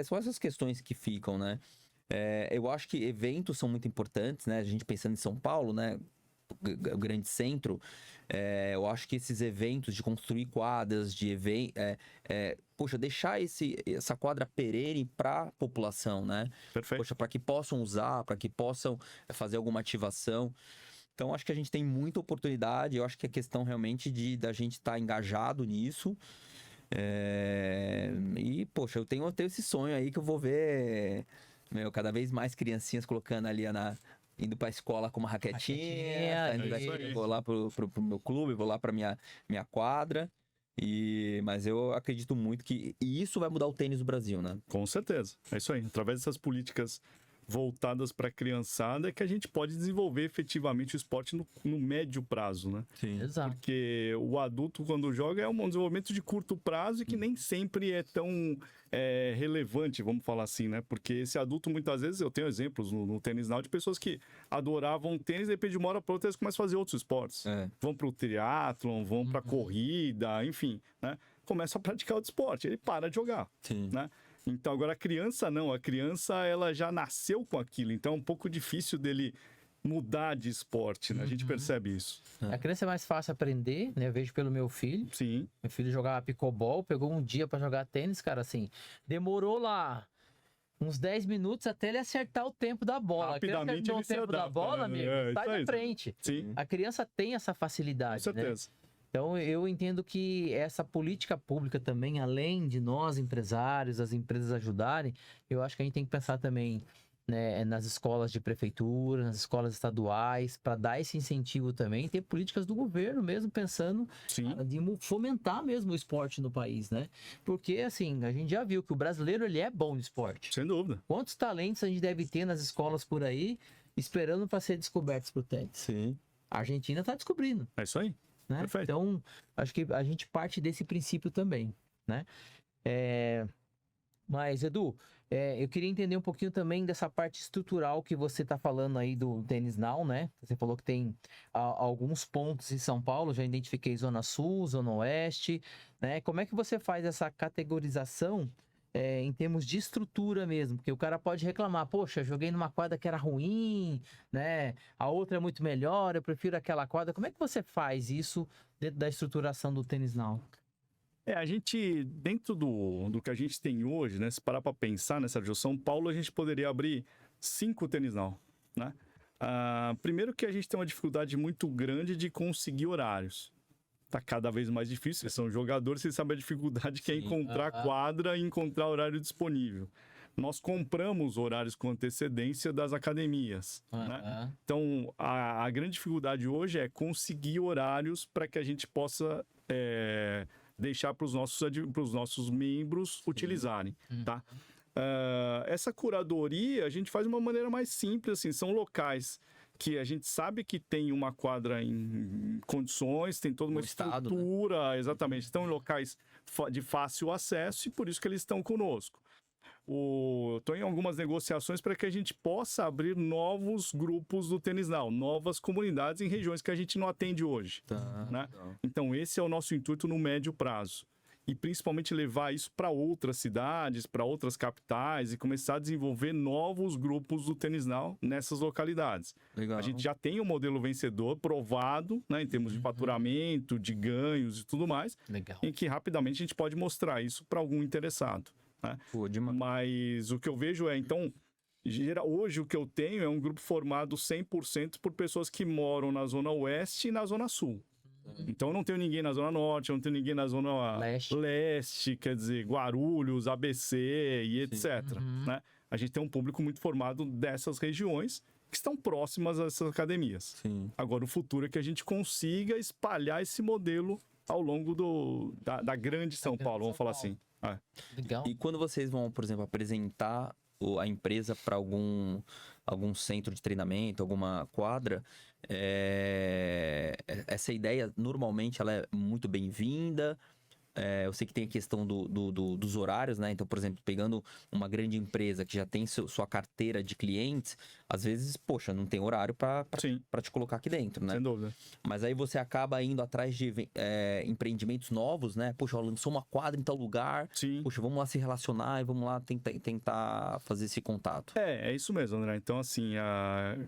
são essas questões que ficam, né? Eu acho que eventos são muito importantes, né? A gente pensando em São Paulo, né? O grande centro, eu acho que esses eventos de construir quadras, poxa, deixar essa quadra perene para a população, né? Perfeito. Poxa, para que possam usar, para que possam fazer alguma ativação. Então, acho que a gente tem muita oportunidade. Eu acho que é questão realmente da gente estar engajado nisso. E, poxa, eu tenho esse sonho aí que eu vou ver cada vez mais criancinhas colocando ali indo pra escola com uma raquetinha, vou lá pro meu clube, vou lá pra minha quadra. Mas eu acredito muito que isso vai mudar o tênis do Brasil, né? Com certeza. É isso aí. Através dessas políticas voltadas para a criançada é que a gente pode desenvolver efetivamente o esporte no médio prazo, né? Sim. Exato. Porque o adulto, quando joga, é um desenvolvimento de curto prazo e que nem sempre é tão relevante, vamos falar assim, né? Porque esse adulto, muitas vezes, eu tenho exemplos no tênis náutico de pessoas que adoravam tênis e depois de uma hora para outra eles começam a fazer outros esportes. Vão para o triatlon, vão para corrida, enfim, né? Começam a praticar outro esporte, ele para de jogar, né? Então, agora a criança não. A criança, ela já nasceu com aquilo. Então, é um pouco difícil dele mudar de esporte, né? A gente percebe isso. A criança é mais fácil aprender, né? Eu vejo pelo meu filho. Sim. Meu filho jogava pickleball, pegou um dia pra jogar tênis, cara, assim. Demorou lá uns 10 minutos até ele acertar o tempo da bola. Rapidamente o tempo da bola, amigo, sai da frente. Sim. A criança tem essa facilidade, Com certeza. Né? Então, eu entendo que essa política pública também, além de nós, empresários, as empresas ajudarem, eu acho que a gente tem que pensar também né, nas escolas de prefeitura, nas escolas estaduais, para dar esse incentivo também, ter políticas do governo mesmo pensando de fomentar mesmo o esporte no país, né? Porque, assim, a gente já viu que o brasileiro, ele é bom no esporte. Sem dúvida. Quantos talentos a gente deve ter nas escolas por aí, esperando para ser descobertos pro tênis? Sim. A Argentina tá descobrindo. É isso aí. Né? Perfeito. Então, acho que a gente parte desse princípio também, né? Mas, Edu, eu queria entender um pouquinho também dessa parte estrutural que você está falando aí do Tênis Now, né? Você falou que tem alguns pontos em São Paulo, já identifiquei Zona Sul, Zona Oeste, né? Como é que você faz essa categorização em termos de estrutura mesmo? Porque o cara pode reclamar, poxa, joguei numa quadra que era ruim, né? A outra é muito melhor, eu prefiro aquela quadra. Como é que você faz isso dentro da estruturação do Tênis Now? A gente, dentro do que a gente tem hoje, né? Se parar para pensar, né, Sérgio? São Paulo, a gente poderia abrir 5 Tênis Now, né? Primeiro que a gente tem uma dificuldade muito grande de conseguir horários. Tá cada vez mais difícil. Vocês são jogadores, vocês sabem a dificuldade que é encontrar quadra e encontrar horário disponível. Nós compramos horários com antecedência das academias. Né? Então, a grande dificuldade hoje é conseguir horários para que a gente possa deixar para os nossos membros utilizarem. Tá? Essa curadoria a gente faz de uma maneira mais simples. Assim, são locais que a gente sabe que tem uma quadra em condições, tem toda uma estrutura, né? Exatamente. Estão em locais de fácil acesso e por isso que eles estão conosco. Estou em algumas negociações para que a gente possa abrir novos grupos do Tênis Now, novas comunidades em regiões que a gente não atende hoje. Né? Então, esse é o nosso intuito no médio prazo. E principalmente levar isso para outras cidades, para outras capitais e começar a desenvolver novos grupos do Tênis Now nessas localidades. Legal. A gente já tem um modelo vencedor provado, né, em termos de faturamento, de ganhos e tudo mais, em que rapidamente a gente pode mostrar isso para algum interessado. Né? Mas o que eu vejo então, hoje o que eu tenho é um grupo formado 100% por pessoas que moram na Zona Oeste e na Zona Sul. Então eu não tenho ninguém na Zona Norte, eu não tenho ninguém na Zona Leste, quer dizer, Guarulhos, ABC e etc. Né? A gente tem um público muito formado dessas regiões que estão próximas a essas academias. Sim. Agora, o futuro é que a gente consiga espalhar esse modelo ao longo da grande São Paulo, vamos falar assim. Legal. E quando vocês vão, por exemplo, apresentar a empresa para algum centro de treinamento, alguma quadra, essa ideia normalmente ela é muito bem-vinda. Eu sei que tem a questão dos horários, né? Então, por exemplo, pegando uma grande empresa que já tem sua carteira de clientes, às vezes, poxa, não tem horário para te colocar aqui dentro, né? Sem dúvida. Mas aí você acaba indo atrás de empreendimentos novos, né? Poxa, lançou uma quadra em tal lugar. Sim. Poxa, vamos lá se relacionar e vamos lá tentar fazer esse contato. É isso mesmo, André. Então, assim,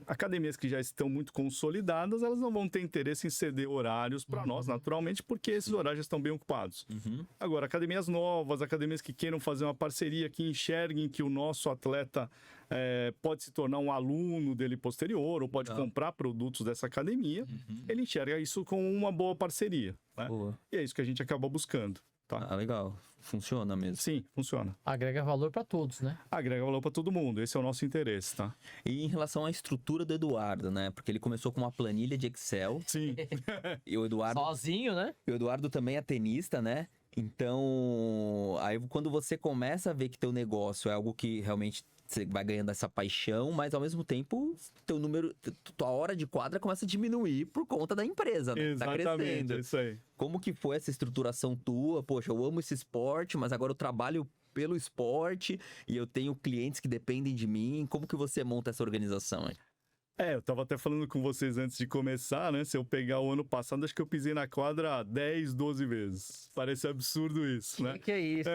academias que já estão muito consolidadas, elas não vão ter interesse em ceder horários para nós, naturalmente, porque esses horários já estão bem ocupados. Agora, academias novas, academias que queiram fazer uma parceria, que enxerguem que o nosso atleta pode se tornar um aluno dele posterior ou pode comprar produtos dessa academia, ele enxerga isso como uma boa parceria. Né? Boa. E é isso que a gente acaba buscando. Tá? Legal. Funciona mesmo. Sim, funciona. Agrega valor para todos, né? Agrega valor para todo mundo. Esse é o nosso interesse, tá? E em relação à estrutura do Eduardo, né? Porque ele começou com uma planilha de Excel. Sim. E o Eduardo... Sozinho, né? E o Eduardo também é tenista, né? Então, aí quando você começa a ver que teu negócio é algo que realmente você vai ganhando essa paixão, mas ao mesmo tempo tua hora de quadra começa a diminuir por conta da empresa, né? Exatamente, tá crescendo. É isso aí. Como que foi essa estruturação tua? Poxa, eu amo esse esporte, mas agora eu trabalho pelo esporte e eu tenho clientes que dependem de mim. Como que você monta essa organização aí? Eu tava até falando com vocês antes de começar, né? Se eu pegar o ano passado, acho que eu pisei na quadra 10, 12 vezes. Parece absurdo isso, né? Que é isso?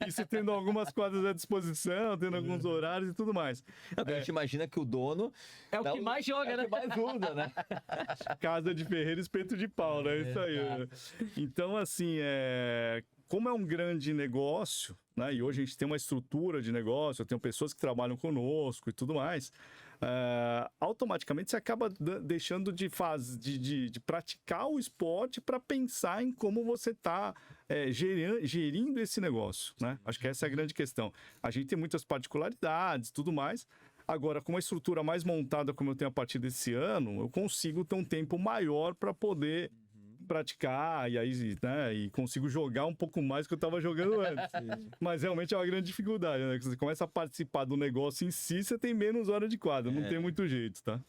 Isso tendo algumas quadras à disposição, tendo alguns horários e tudo mais. A gente imagina que o dono... É o que mais joga, né? É o que mais usa, né? Casa de ferreiro, espeto de pau, né? Isso aí. Né? Então, assim, como é um grande negócio, né? E hoje a gente tem uma estrutura de negócio, eu tenho pessoas que trabalham conosco e tudo mais... automaticamente você acaba deixando de praticar o esporte para pensar em como você está gerindo esse negócio, né? Acho que essa é a grande questão. A gente tem muitas particularidades e tudo mais. Agora, com uma estrutura mais montada como eu tenho a partir desse ano, eu consigo ter um tempo maior para poder praticar e aí, né, e consigo jogar um pouco mais do que eu estava jogando antes. Mas realmente é uma grande dificuldade, né? Você começa a participar do negócio em si, você tem menos hora de quadra, não tem muito jeito, tá?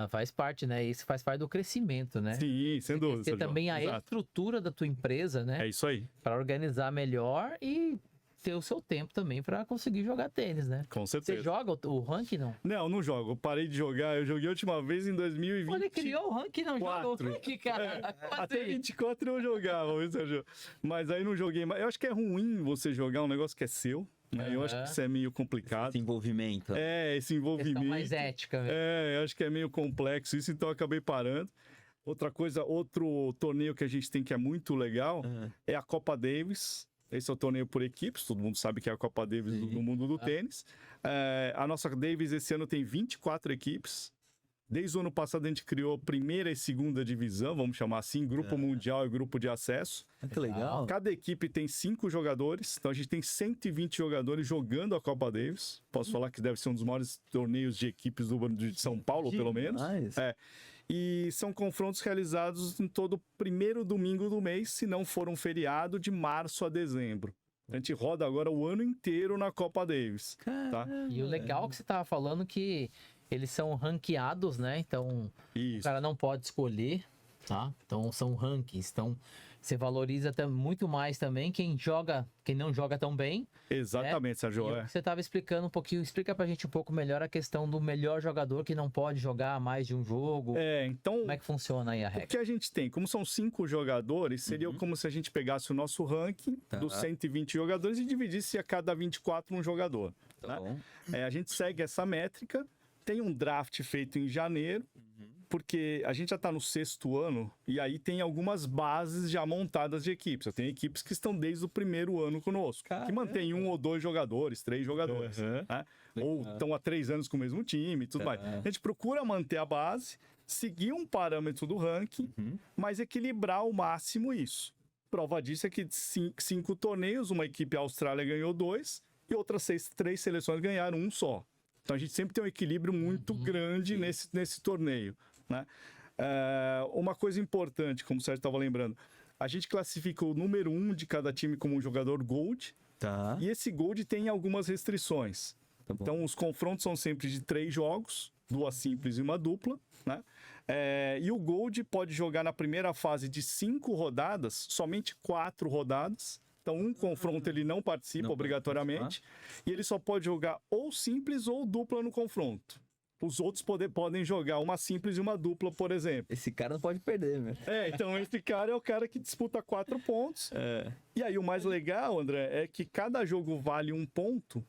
Faz parte, né? Isso faz parte do crescimento, né? Sim, sem dúvida. Ter também a Exato. estrutura da tua empresa, né? É isso aí. Para organizar melhor e ter o seu tempo também para conseguir jogar tênis, né? Com certeza. Você joga o ranking, não? Não jogo. Eu parei de jogar. Eu joguei a última vez em 2020. Ele criou o ranking, não joga o ranking, cara. Até 24 eu jogava, viu, Sérgio? Mas aí não joguei mais. Eu acho que é ruim você jogar um negócio que é seu. Né? Eu acho que isso é meio complicado. Esse envolvimento. Esse envolvimento. Questão mais ética mesmo. Eu acho que é meio complexo isso, então eu acabei parando. Outra coisa, outro torneio que a gente tem que é muito legal é a Copa Davis. Esse é o torneio por equipes, todo mundo sabe que é a Copa Davis no mundo do tênis. A nossa Davis esse ano tem 24 equipes. Desde o ano passado a gente criou primeira e segunda divisão, vamos chamar assim, grupo mundial e grupo de acesso. Que legal. Cada equipe tem 5 jogadores, então a gente tem 120 jogadores jogando a Copa Davis. Posso falar que deve ser um dos maiores torneios de equipes de São Paulo, pelo menos. E são confrontos realizados em todo primeiro domingo do mês, se não for um feriado, de março a dezembro. A gente roda agora o ano inteiro na Copa Davis. Tá? E o legal que você estava falando que eles são ranqueados, né? Então, o cara não pode escolher, tá? Então, são rankings. Então, você valoriza até muito mais também quem não joga tão bem. Exatamente, né? Sérgio. Você estava explicando um pouquinho, explica pra gente um pouco melhor a questão do melhor jogador que não pode jogar mais de um jogo. Então... Como é que funciona aí a regra? O que a gente tem, como são 5 jogadores, seria como se a gente pegasse o nosso ranking dos 120 jogadores e dividisse a cada 24 um jogador. Né? A gente segue essa métrica, tem um draft feito em janeiro, porque a gente já está no 6º ano e aí tem algumas bases já montadas de equipes. Eu tenho equipes que estão desde o primeiro ano conosco, que mantém 1 ou 2 jogadores, 3 jogadores, né? Ou estão há 3 anos com o mesmo time e tudo mais. A gente procura manter a base, seguir um parâmetro do ranking, mas equilibrar ao máximo isso. Prova disso é que de 5 torneios, uma equipe Austrália ganhou 2 e outras 3 seleções ganharam 1 só. Então a gente sempre tem um equilíbrio muito grande nesse torneio. Né? Uma coisa importante, como o Sérgio estava lembrando, a gente classifica o número 1 de cada time como um jogador Gold, e esse Gold tem algumas restrições. Então os confrontos são sempre de 3 jogos, 2 simples e uma dupla, né? E o Gold pode jogar na primeira fase de 5 rodadas, somente 4 rodadas. Então, um confronto ele não participa obrigatoriamente. E ele só pode jogar ou simples ou dupla no confronto. Os outros podem jogar uma simples e uma dupla, por exemplo. Esse cara não pode perder, né? Então esse cara é o cara que disputa 4 pontos. E aí o mais legal, André, é que cada jogo vale 1 ponto.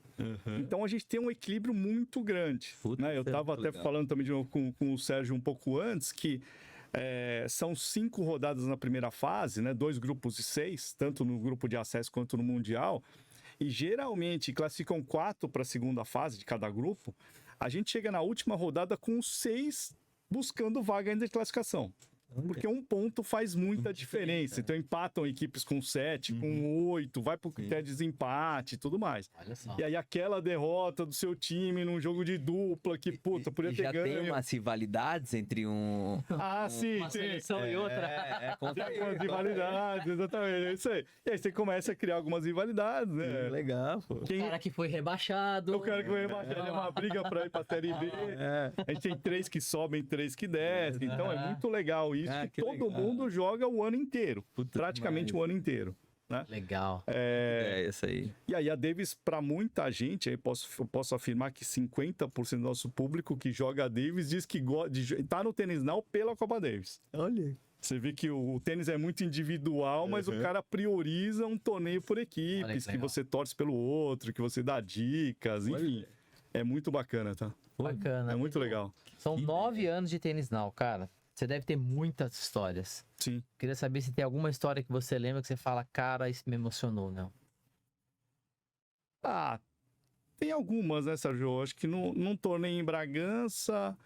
Então a gente tem um equilíbrio muito grande. Né? Eu estava até falando também de novo com o Sérgio um pouco antes, que são 5 rodadas na primeira fase, né? 2 grupos de 6, tanto no grupo de acesso quanto no Mundial. E geralmente classificam 4 para a segunda fase de cada grupo. A gente chega na última rodada com 6 buscando vaga ainda de classificação. Porque 1 ponto faz muita diferença. Então empatam equipes com 7, com 8, vai pro critério de desempate e tudo mais. Olha só. E aí aquela derrota do seu time num jogo de dupla que, puta, podia ter ganho. Já tem umas rivalidades entre sim, uma tem. seleção e outra. Tem algumas rivalidades, exatamente, é isso aí. E aí você começa a criar algumas rivalidades, né? Legal, pô. O cara que foi rebaixado. O cara que foi rebaixado, é uma briga pra ir pra Série B. A gente tem 3 que sobem, 3 que descem. Então é muito legal isso. Que todo mundo joga o ano inteiro. Praticamente o ano inteiro. Né? Legal. Isso aí. E aí a Davis, para muita gente, aí eu posso afirmar que 50% do nosso público que joga a Davis diz que tá no Tênis Now pela Copa Davis. Olha. Você vê que o tênis é muito individual, mas o cara prioriza um torneio por equipes, que você torce pelo outro, que você dá dicas, enfim. É muito bacana, tá? Bacana. É muito legal. São 9 anos de Tênis Now, cara. Você deve ter muitas histórias. Sim. Queria saber se tem alguma história que você lembra que você fala, cara, isso me emocionou, não? Tem algumas, né, Sérgio? Acho que num torneio em Bragança,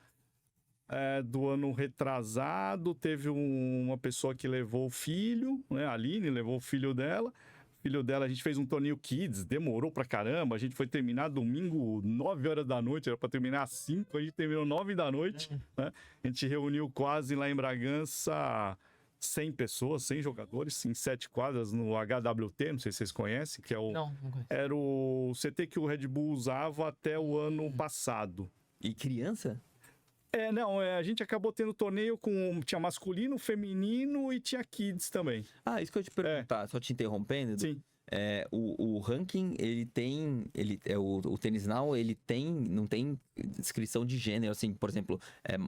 do ano retrasado, teve uma pessoa que levou o filho, né, a Aline levou o filho dela, filho dela, a gente fez um torneio Kids, demorou pra caramba. A gente foi terminar domingo, 9 horas da noite, era pra terminar às 5, a gente terminou 9 da noite, né? A gente reuniu quase lá em Bragança 100 pessoas, 100 jogadores, em 7 quadras no HWT, não sei se vocês conhecem, que é Não conheço. era o CT que o Red Bull usava até o ano passado. E criança? Não, a gente acabou tendo torneio tinha masculino, feminino e tinha kids também. Ah, isso que eu ia te perguntar, só te interrompendo. Edu. Sim. O ranking, o Tênis Now, ele não tem descrição de gênero, assim, por exemplo,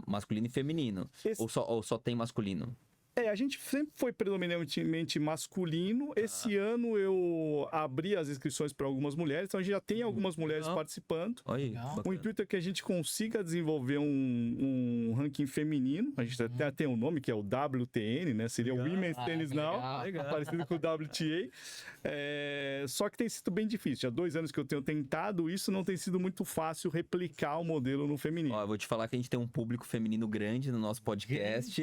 masculino e feminino. Ou só tem masculino? A gente sempre foi predominantemente masculino. Esse ano eu abri as inscrições para algumas mulheres, então a gente já tem algumas mulheres participando. Aí, O intuito é que a gente consiga desenvolver um ranking feminino. A gente até tem um nome que é o WTN, né? Seria o Women's Tennis Now, parecido com o WTA. Só que tem sido bem difícil. Já 2 anos que eu tenho tentado isso, não tem sido muito fácil replicar o modelo no feminino. Eu vou te falar que a gente tem um público feminino grande no nosso podcast.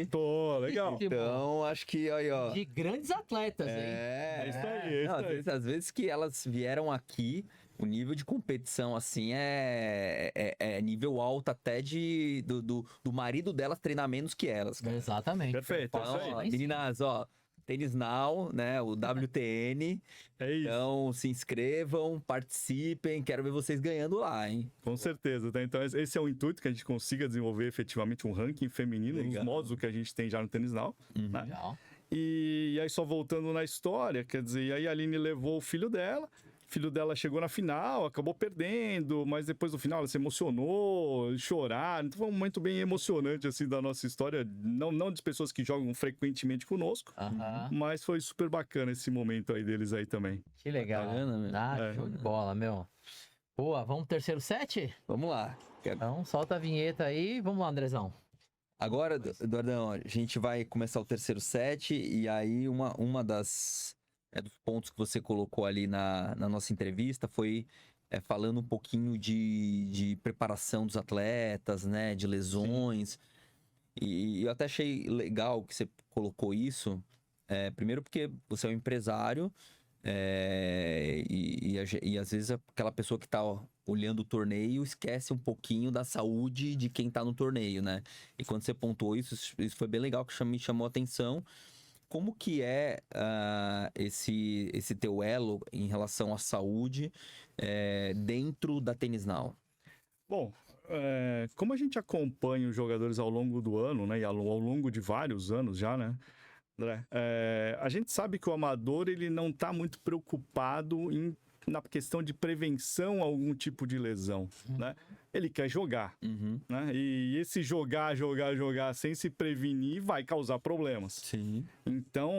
Legal. Então, acho que, aí, ó. De grandes atletas, hein? É isso aí. Não, às vezes que elas vieram aqui, o nível de competição, assim, é nível alto até do marido delas treinar menos que elas, cara. Exatamente. Perfeito. Então, isso ó, aí. meninas, ó, Tênis Now, né, o WTN. É isso. Então, se inscrevam, participem, quero ver vocês ganhando lá, hein? Com certeza, tá? Então esse é o intuito, que a gente consiga desenvolver efetivamente um ranking feminino nos modos que a gente tem já no Tênis Now, né? Legal. E aí, só voltando na história, quer dizer, e aí a Aline levou o filho dela chegou na final, acabou perdendo, mas depois do final ela se emocionou, chorar, então foi um momento bem emocionante, assim, da nossa história, não de pessoas que jogam frequentemente conosco, mas foi super bacana esse momento aí deles aí também. Que legal. Bacana, meu. Show de bola, meu. Boa, vamos pro terceiro set? Vamos lá. Então, solta a vinheta aí. Vamos lá, Andrezão. Agora, Eduardão, a gente vai começar o terceiro set e aí uma dos pontos que você colocou ali na nossa entrevista foi falando um pouquinho de preparação dos atletas, né, de lesões. E eu até achei legal que você colocou isso, primeiro porque você é um empresário e às vezes aquela pessoa que está olhando o torneio esquece um pouquinho da saúde de quem está no torneio, né? E quando você pontuou isso foi bem legal, que me chamou a atenção. Como que é esse teu elo em relação à saúde dentro da Tênis Now? Bom, como a gente acompanha os jogadores ao longo do ano, né, e ao longo de vários anos já, né, André, a gente sabe que o amador ele não está muito preocupado na questão de prevenção a algum tipo de lesão, né? Ele quer jogar, né? E esse jogar sem se prevenir vai causar problemas. Sim. Então,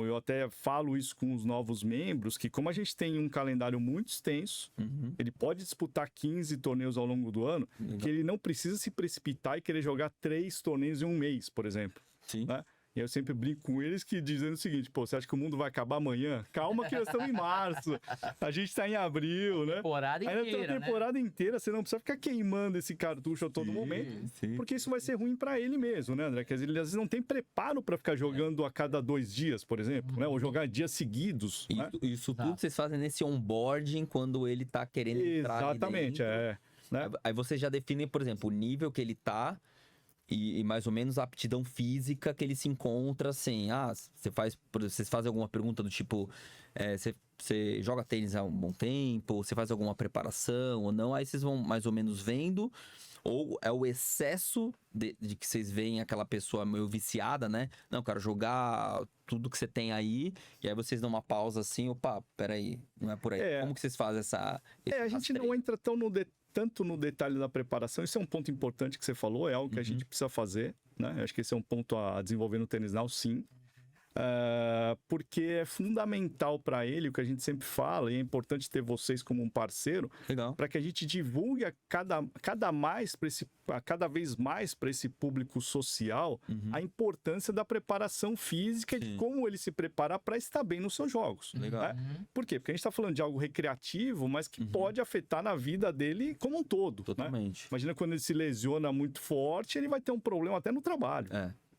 eu até falo isso com os novos membros, que como a gente tem um calendário muito extenso, ele pode disputar 15 torneios ao longo do ano, que ele não precisa se precipitar e querer jogar 3 torneios em um mês, por exemplo. Sim. Né? E eu sempre brinco com eles dizendo o seguinte, você acha que o mundo vai acabar amanhã? Calma que nós estamos em março, a gente está em abril, né? Temporada Ainda tem inteira, a temporada inteira, você não precisa ficar queimando esse cartucho a todo momento, porque isso vai ser ruim para ele mesmo, né, André? Quer dizer, ele às vezes não tem preparo para ficar jogando a cada 2 dias, por exemplo, né? Ou jogar dias seguidos. Isso, né? isso tudo vocês fazem nesse onboarding quando ele tá querendo entrar. Exatamente, né? Aí você já define, por exemplo, o nível que ele tá e mais ou menos a aptidão física que ele se encontra, assim. Vocês fazem alguma pergunta do tipo, você joga tênis há um bom tempo, você faz alguma preparação ou não? Aí vocês vão mais ou menos vendo, ou é o excesso de que vocês veem aquela pessoa meio viciada, né? Não, eu quero jogar tudo que você tem aí, e aí vocês dão uma pausa assim, opa, peraí, não é por aí. Como que vocês fazem esse a gente rastreio? não entra tanto no detalhe da preparação, isso é um ponto importante que você falou, é algo que a gente precisa fazer, né? Acho que esse é um ponto a desenvolver no Tênis Now, sim. Porque é fundamental para ele, o que a gente sempre fala, e é importante ter vocês como um parceiro, para que a gente divulgue cada vez mais para esse público social a importância da preparação física, de como ele se preparar para estar bem nos seus jogos. Né? Por quê? Porque a gente está falando de algo recreativo, mas que pode afetar na vida dele como um todo. Totalmente. Né? Imagina quando ele se lesiona muito forte, ele vai ter um problema até no trabalho.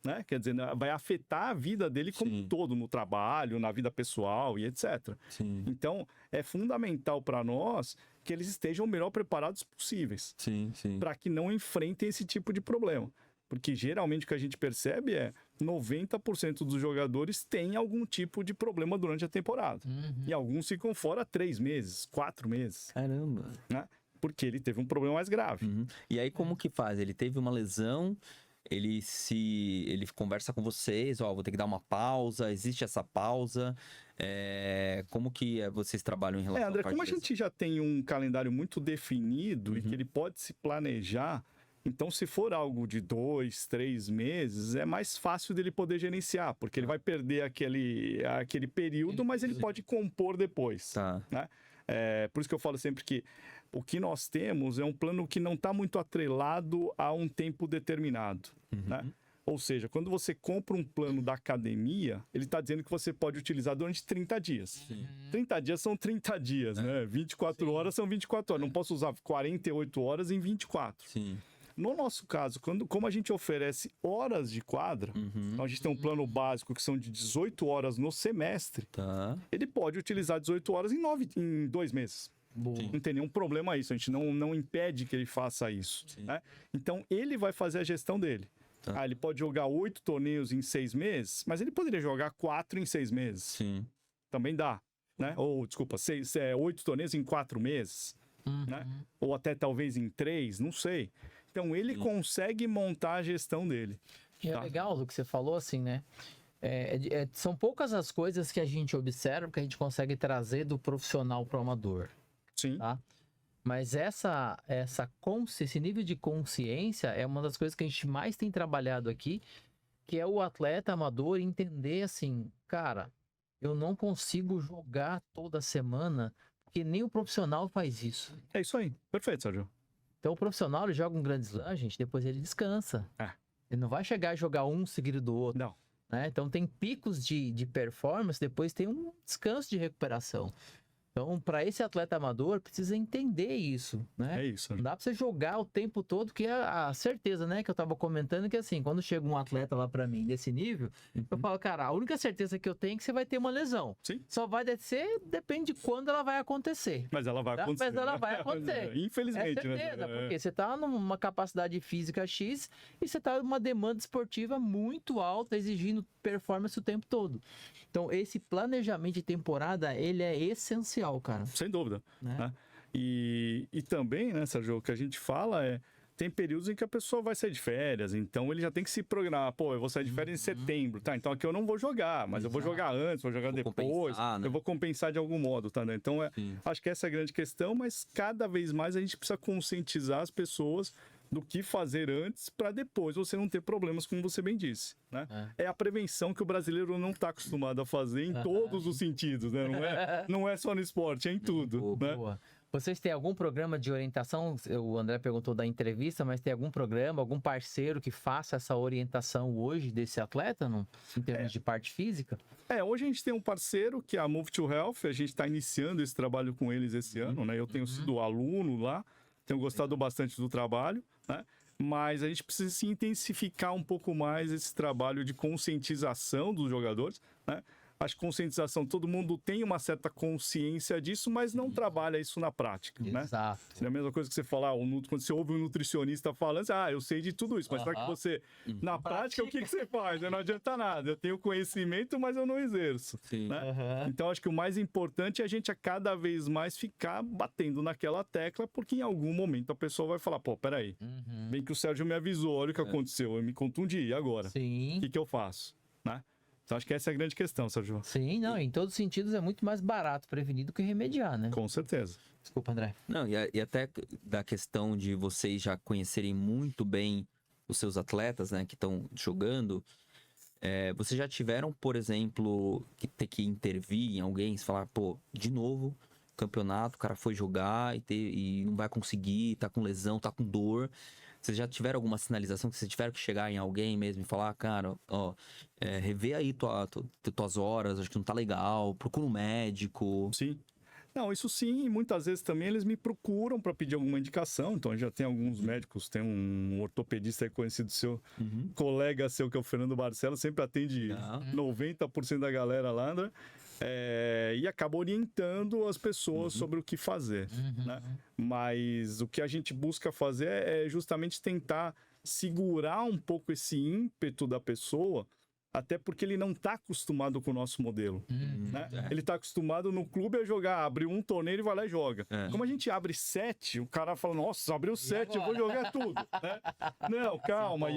né? Quer dizer, vai afetar a vida dele como um todo, no trabalho, na vida pessoal e etc. Sim. Então, é fundamental para nós que eles estejam o melhor preparados possíveis. Sim. Para que não enfrentem esse tipo de problema. Porque geralmente o que a gente percebe é 90% dos jogadores têm algum tipo de problema durante a temporada. E alguns ficam fora 3 meses, 4 meses. Caramba. Né? Porque ele teve um problema mais grave. E aí como que faz? Ele teve uma lesão, ele conversa com vocês, vou ter que dar uma pausa, existe essa pausa, como que vocês trabalham em relação André, à parte como a gente já tem um calendário muito definido e que ele pode se planejar, então se for algo de 2, 3 meses, é mais fácil dele poder gerenciar, porque ele vai perder aquele período, mas ele pode compor depois. Tá. Né? Por isso que eu falo sempre que o que nós temos é um plano que não está muito atrelado a um tempo determinado. Né? Ou seja, quando você compra um plano da academia, ele está dizendo que você pode utilizar durante 30 dias. 30 dias são 30 dias, né? 24 horas são 24 horas. Não posso usar 48 horas em 24. Sim. No nosso caso, como a gente oferece horas de quadra, então a gente tem um plano básico que são de 18 horas no semestre, ele pode utilizar 18 horas em 2 meses. Não tem nenhum problema isso, a gente não impede que ele faça isso. Né? Então, ele vai fazer a gestão dele. Ele pode jogar 8 torneios em 6 meses, mas ele poderia jogar 4 em 6 meses. Sim. Também dá. Né? Ou, desculpa, 8 torneios em 4 meses. Né? Ou até talvez em 3, não sei. Então, ele consegue montar a gestão dele. E é legal o que você falou, assim, né? São poucas as coisas que a gente observa que a gente consegue trazer do profissional para o amador. Sim. Tá? Mas esse nível de consciência é uma das coisas que a gente mais tem trabalhado aqui, que é o atleta amador entender assim, cara, eu não consigo jogar toda semana, porque nem o profissional faz isso. É isso aí. Perfeito, Sérgio. Então o profissional, ele joga um grande slam, gente, depois ele descansa. Ele não vai chegar e jogar um seguido do outro. Não. Né? Então tem picos de performance, depois tem um descanso de recuperação. Então, para esse atleta amador, precisa entender isso, né? É isso. Não dá para você jogar o tempo todo, que é a certeza, né? Que eu estava comentando, que assim, quando chega um atleta lá para mim desse nível, eu falo, cara, a única certeza que eu tenho é que você vai ter uma lesão. Sim. Só vai descer, depende de quando ela vai acontecer. Mas ela vai acontecer. Mas ela vai acontecer. Infelizmente, é certeza, né? porque você tá numa capacidade física X e você tá numa demanda esportiva muito alta, exigindo performance o tempo todo. Então, esse planejamento de temporada, ele é essencial, cara. Sem dúvida. Né? E também, né, Sérgio, o que a gente fala tem períodos em que a pessoa vai sair de férias, então ele já tem que se programar. Pô, eu vou sair de férias em setembro, tá? Então aqui eu não vou jogar, mas eu vou jogar antes, vou jogar depois. Né? Eu vou compensar de algum modo, tá? Né? Então, acho que essa é a grande questão, mas cada vez mais a gente precisa conscientizar as pessoas do que fazer antes para depois você não ter problemas, como você bem disse. Né? É a prevenção que o brasileiro não está acostumado a fazer em todos os sentidos, né? Não é só no esporte, é em tudo. Boa. Vocês têm algum programa de orientação? O André perguntou da entrevista, mas tem algum programa, algum parceiro que faça essa orientação hoje desse atleta, em termos de parte física? Hoje a gente tem um parceiro que é a Move to Health, a gente está iniciando esse trabalho com eles esse ano, né? Eu tenho sido aluno lá, tenho gostado bastante do trabalho, né? Mas a gente precisa se intensificar um pouco mais esse trabalho de conscientização dos jogadores, né? Acho que conscientização, todo mundo tem uma certa consciência disso, mas não trabalha isso na prática, né? Exato. É a mesma coisa que você falar, quando você ouve um nutricionista falando, eu sei de tudo isso, mas será que você, na prática, o que você faz? Não adianta nada, eu tenho conhecimento, mas eu não exerço. Né? Então, acho que o mais importante é a gente a cada vez mais ficar batendo naquela tecla, porque em algum momento a pessoa vai falar, pô, peraí, bem que o Sérgio me avisou, olha o que aconteceu, eu me contundi, e agora? Sim. O que eu faço? Né? Então, acho que essa é a grande questão, Sérgio. Sim, não, em todos os sentidos é muito mais barato prevenir do que remediar, né? Com certeza. Desculpa, André. Não, e até da questão de vocês já conhecerem muito bem os seus atletas, né, que estão jogando, vocês já tiveram, por exemplo, que ter que intervir em alguém, se falar, pô, de novo, campeonato, o cara foi jogar e não vai conseguir, tá com lesão, tá com dor. Vocês já tiveram alguma sinalização que vocês tiveram que chegar em alguém mesmo e falar, cara, rever aí tuas horas, acho que não tá legal, procura um médico. Sim. Não, isso sim, e muitas vezes também eles me procuram para pedir alguma indicação. Então, já tem alguns médicos, tem um ortopedista conhecido seu, colega seu, que é o Fernando Barcelos, sempre atende 90% da galera lá, André, e acaba orientando as pessoas sobre o que fazer. Né? Mas o que a gente busca fazer é justamente tentar segurar um pouco esse ímpeto da pessoa, até porque ele não está acostumado com o nosso modelo. Né? Ele está acostumado no clube a jogar, abrir um torneio e vai lá e joga. Como a gente abre 7, o cara fala, nossa, abriu 7, eu vou jogar tudo. Né? Não, calma.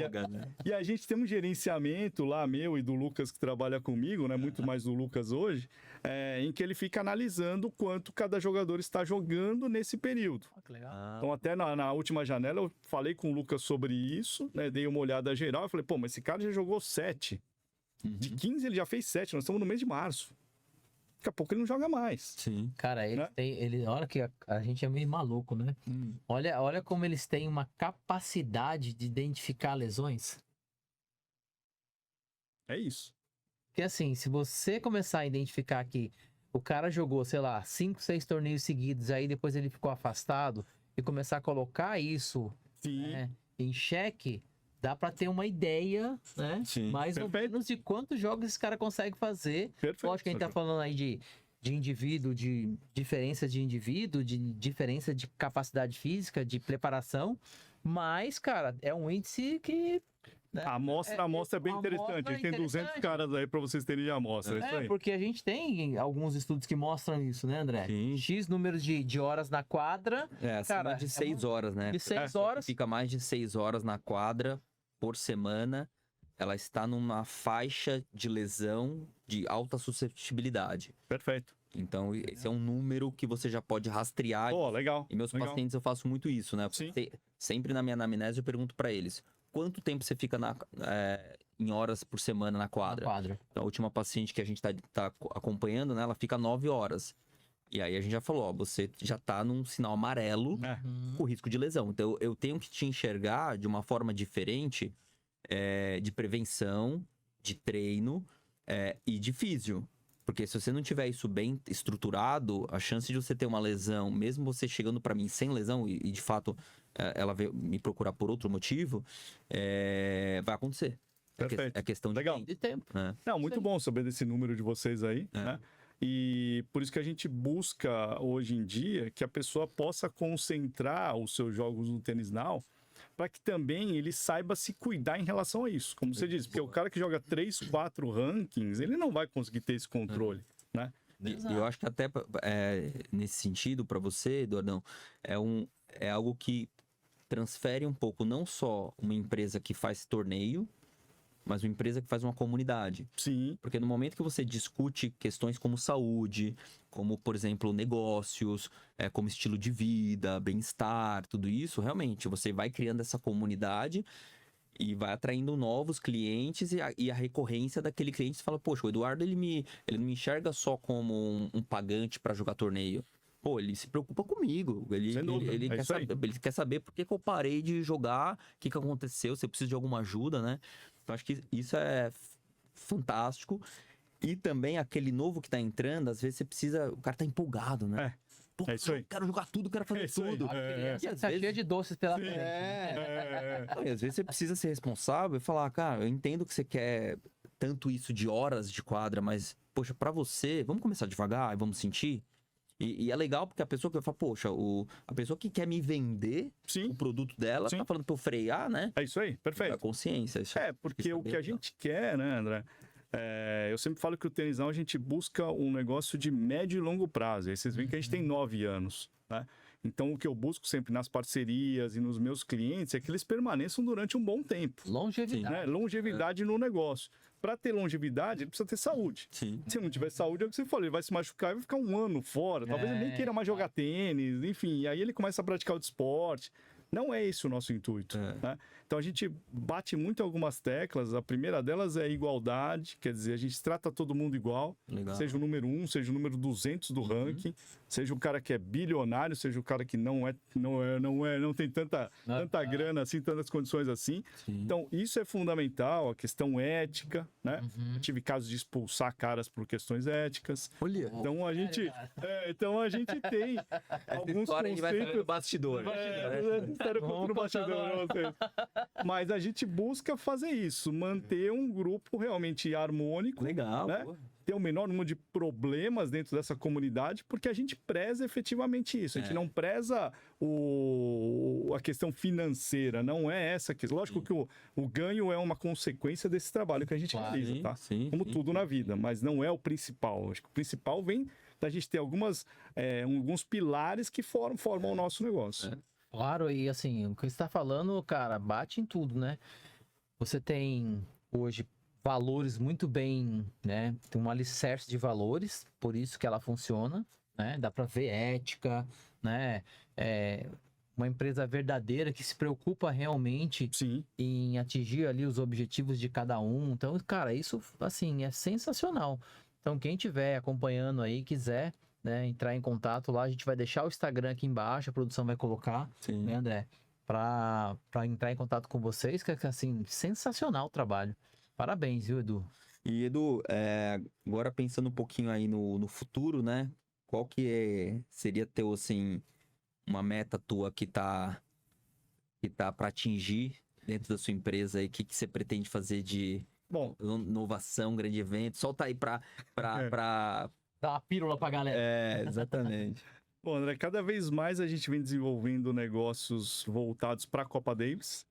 E a gente tem um gerenciamento lá, meu e do Lucas, que trabalha comigo, né? Muito mais do Lucas hoje, em que ele fica analisando quanto cada jogador está jogando nesse período. Que legal. Então, até na última janela, eu falei com o Lucas sobre isso, né? Dei uma olhada geral e falei, pô, mas esse cara já jogou 7. De 15 ele já fez 7, nós estamos no mês de março. Daqui a pouco ele não joga mais. Sim. Cara, eles Né? têm. Olha que a gente é meio maluco, né? Olha como eles têm uma capacidade de identificar lesões. É isso. Porque assim, se você começar a identificar que o cara jogou, sei lá, 5, 6 torneios seguidos, aí depois ele ficou afastado, e começar a colocar isso Sim. em xeque, dá pra ter uma ideia, né? Sim. Mais ou Perfeito. menos de quantos jogos esse cara consegue fazer. Perfeito. Lógico que a gente tá falando aí de indivíduo, de diferença de indivíduo, de diferença de capacidade física, de preparação. Mas, cara, é um índice que... né? A amostra é bem a interessante. amostra A gente tem 200 interessante. caras aí pra vocês terem de amostra. É isso aí. Porque a gente tem alguns estudos que mostram isso, né, André? Sim. X números de horas na quadra. Acima Cara, de 6 horas, né? De 6 horas. Fica mais de 6 horas na quadra por semana. Ela está numa faixa de lesão de alta suscetibilidade. Perfeito. Então, esse é um número que você já pode rastrear. Pô, legal. E meus legal. pacientes eu faço muito isso, né? Sim. Sempre na minha anamnese eu pergunto pra eles: quanto tempo você fica em horas por semana na quadra? Então, a última paciente que a gente tá acompanhando, né? Ela fica 9 horas. E aí a gente já falou, ó, você já tá num sinal amarelo com risco de lesão. Então, eu tenho que te enxergar de uma forma diferente de prevenção, de treino e de físio. Porque se você não tiver isso bem estruturado, a chance de você ter uma lesão, mesmo você chegando para mim sem lesão, e de fato ela veio me procurar por outro motivo, vai acontecer. Perfeito. É questão de Legal. tempo. De tempo. Né? Não, muito bom saber desse número de vocês aí, né? E por isso que a gente busca hoje em dia que a pessoa possa concentrar os seus jogos no Tênis Now, para que também ele saiba se cuidar em relação a isso. Como você disse, porque o cara que joga 3, 4 rankings, ele não vai conseguir ter esse controle, né? E eu acho que até nesse sentido, para você, Eduardão, é algo que transfere um pouco não só uma empresa que faz torneio, mas uma empresa que faz uma comunidade. Sim. Porque no momento que você discute questões como saúde, como, por exemplo, negócios, como estilo de vida, bem-estar, tudo isso, realmente, você vai criando essa comunidade e vai atraindo novos clientes e a recorrência daquele cliente. Você fala, poxa, o Eduardo, ele não me enxerga só como um pagante para jogar torneio. Pô, ele se preocupa comigo. Ele quer saber por que eu parei de jogar, o que aconteceu, se eu preciso de alguma ajuda, né? Então, acho que isso é fantástico. E também aquele novo que tá entrando, às vezes você precisa... O cara tá empolgado, né? Pô, É isso aí. quero jogar tudo, quero fazer tudo. E às vezes... cheia de doces pela frente. E às vezes você precisa ser responsável e falar, cara, eu entendo que você quer tanto isso de horas de quadra, mas, poxa, pra você, vamos começar devagar e vamos sentir? E é legal porque a pessoa que eu falo, poxa, a pessoa que quer me vender o produto dela, tá falando pra eu frear, né? É isso aí, perfeito. A consciência. Isso porque o que a gente quer, né, André? Eu sempre falo que o Tênis Now, a gente busca um negócio de médio e longo prazo. Aí vocês veem que a gente tem 9 anos, né? Então, o que eu busco sempre nas parcerias e nos meus clientes é que eles permaneçam durante um bom tempo. Longevidade. Né? Longevidade no negócio. Para ter longevidade, ele precisa ter saúde. Sim. Se não tiver saúde, é o que você falou, ele vai se machucar e vai ficar um ano fora. Talvez ele nem queira mais jogar tênis, enfim. E aí ele começa a praticar o esporte. Não é esse o nosso intuito, né? Então a gente bate muito em algumas teclas. A primeira delas é a igualdade, quer dizer, a gente trata todo mundo igual. Legal. Seja o número 1, seja o número 200 do ranking, seja o cara que é bilionário, seja o cara que não tem tanta grana assim, tantas condições assim. Sim. Então isso é fundamental, a questão ética, né? Eu tive casos de expulsar caras por questões éticas. Olha. Então a gente tem alguns História a gente vai saber no conceitos. bastidor. História no bastidor, pra vocês. Mas a gente busca fazer isso, manter um grupo realmente harmônico, Legal. né? Pô. Ter o menor número de problemas dentro dessa comunidade, porque a gente preza efetivamente isso. A gente não preza a questão financeira, não é essa questão. Lógico que o ganho é uma consequência desse trabalho que a gente realiza, tá? Sim, Tudo na vida, mas não é o principal. Acho que o principal vem da gente ter alguns pilares que formam o nosso negócio. Claro, e assim, o que você está falando, cara, bate em tudo, né? Você tem hoje valores muito bem, né? Tem um alicerce de valores, por isso que ela funciona, né? Dá para ver ética, né? Uma empresa verdadeira que se preocupa realmente em atingir ali os objetivos de cada um. Então, cara, isso, assim, é sensacional. Então, quem estiver acompanhando aí, quiser, né, entrar em contato lá, a gente vai deixar o Instagram aqui embaixo, a produção vai colocar, né, André? Para entrar em contato com vocês, que é, assim, sensacional o trabalho. Parabéns, viu, Edu? E, Edu, agora pensando um pouquinho aí no futuro, né? Qual que seria teu, assim, uma meta tua que tá para atingir dentro da sua empresa aí? O que você pretende fazer de inovação, grande evento? Solta aí para Dá uma pílula pra galera. Exatamente. Bom, André, cada vez mais a gente vem desenvolvendo negócios voltados para a Copa Davis.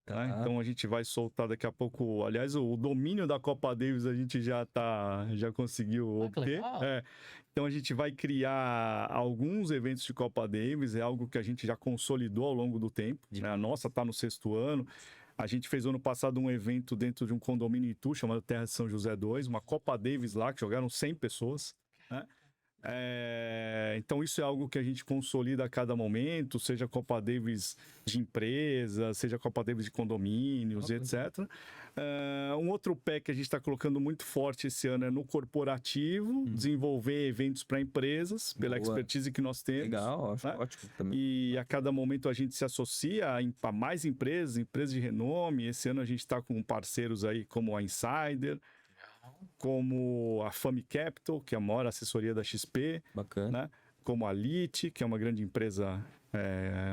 Tá? Então a gente vai soltar daqui a pouco. Aliás, o domínio da Copa Davis a gente já conseguiu obter. Então a gente vai criar alguns eventos de Copa Davis, é algo que a gente já consolidou ao longo do tempo. Né? A nossa está no 6º ano. A gente fez ano passado um evento dentro de um condomínio em Itu, chamado Terra de São José 2, uma Copa Davis lá, que jogaram 100 pessoas. Né? Então isso é algo que a gente consolida a cada momento, seja Copa Davis de empresa, seja Copa Davis de condomínios, etc. Um outro pé que a gente está colocando muito forte esse ano é no corporativo, desenvolver eventos para empresas, pela expertise que nós temos. Legal, acho ótimo também. E a cada momento a gente se associa a mais empresas de renome. Esse ano a gente está com parceiros aí como a Insider, como a Fami Capital, que é a maior assessoria da XP. Bacana. Né? Como a Lite, que é uma grande empresa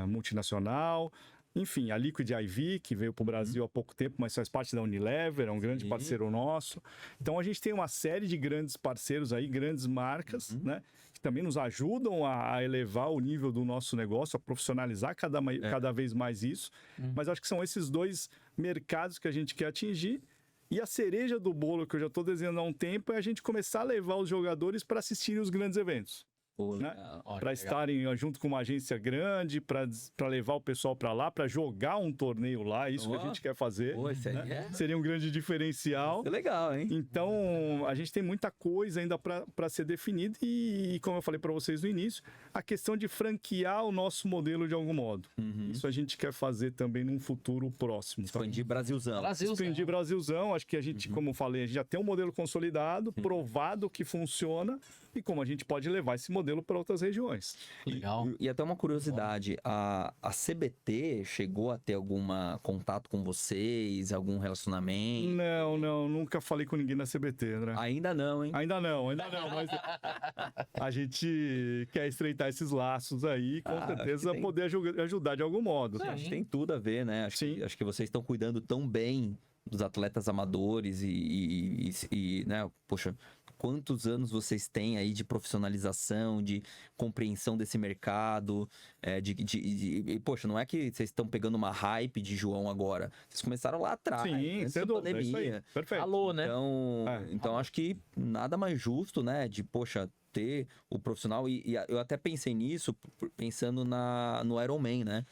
multinacional. Enfim, a Liquid IV, que veio para o Brasil há pouco tempo, mas faz parte da Unilever, é um grande parceiro nosso. Então, a gente tem uma série de grandes parceiros aí, grandes marcas, né? Que também nos ajudam a elevar o nível do nosso negócio, a profissionalizar cada vez mais isso. Mas acho que são esses dois mercados que a gente quer atingir. E a cereja do bolo, que eu já estou desenhando há um tempo, é a gente começar a levar os jogadores para assistirem os grandes eventos. Né? Para estarem junto com uma agência grande, para levar o pessoal para lá, para jogar um torneio lá, isso que a gente quer fazer. Né? Seria um grande diferencial. É legal, hein? Então, a gente tem muita coisa ainda para ser definida e, como eu falei para vocês no início, a questão de franquear o nosso modelo de algum modo. Isso a gente quer fazer também num futuro próximo. Expandir Brasilzão. Expandir Brasilzão. Acho que a gente, como eu falei, a gente já tem um modelo consolidado, provado que funciona, e como a gente pode levar esse modelo para outras regiões. Legal. E até uma curiosidade, a CBT chegou a ter algum contato com vocês, algum relacionamento? Não, nunca falei com ninguém na CBT, André. Ainda não, hein? Ainda não, mas a gente quer estreitar esses laços aí, com certeza poder ajudar de algum modo. Acho que tem tudo a ver, né? Acho que vocês estão cuidando tão bem dos atletas amadores e né, poxa, quantos anos vocês têm aí de profissionalização, de compreensão desse mercado, poxa, não é que vocês estão pegando uma hype de João agora, vocês começaram lá atrás, antes da pandemia. Perfeito. Alô, né? Então acho que nada mais justo, né, de, poxa, ter o profissional, e eu até pensei nisso, pensando no Ironman, né?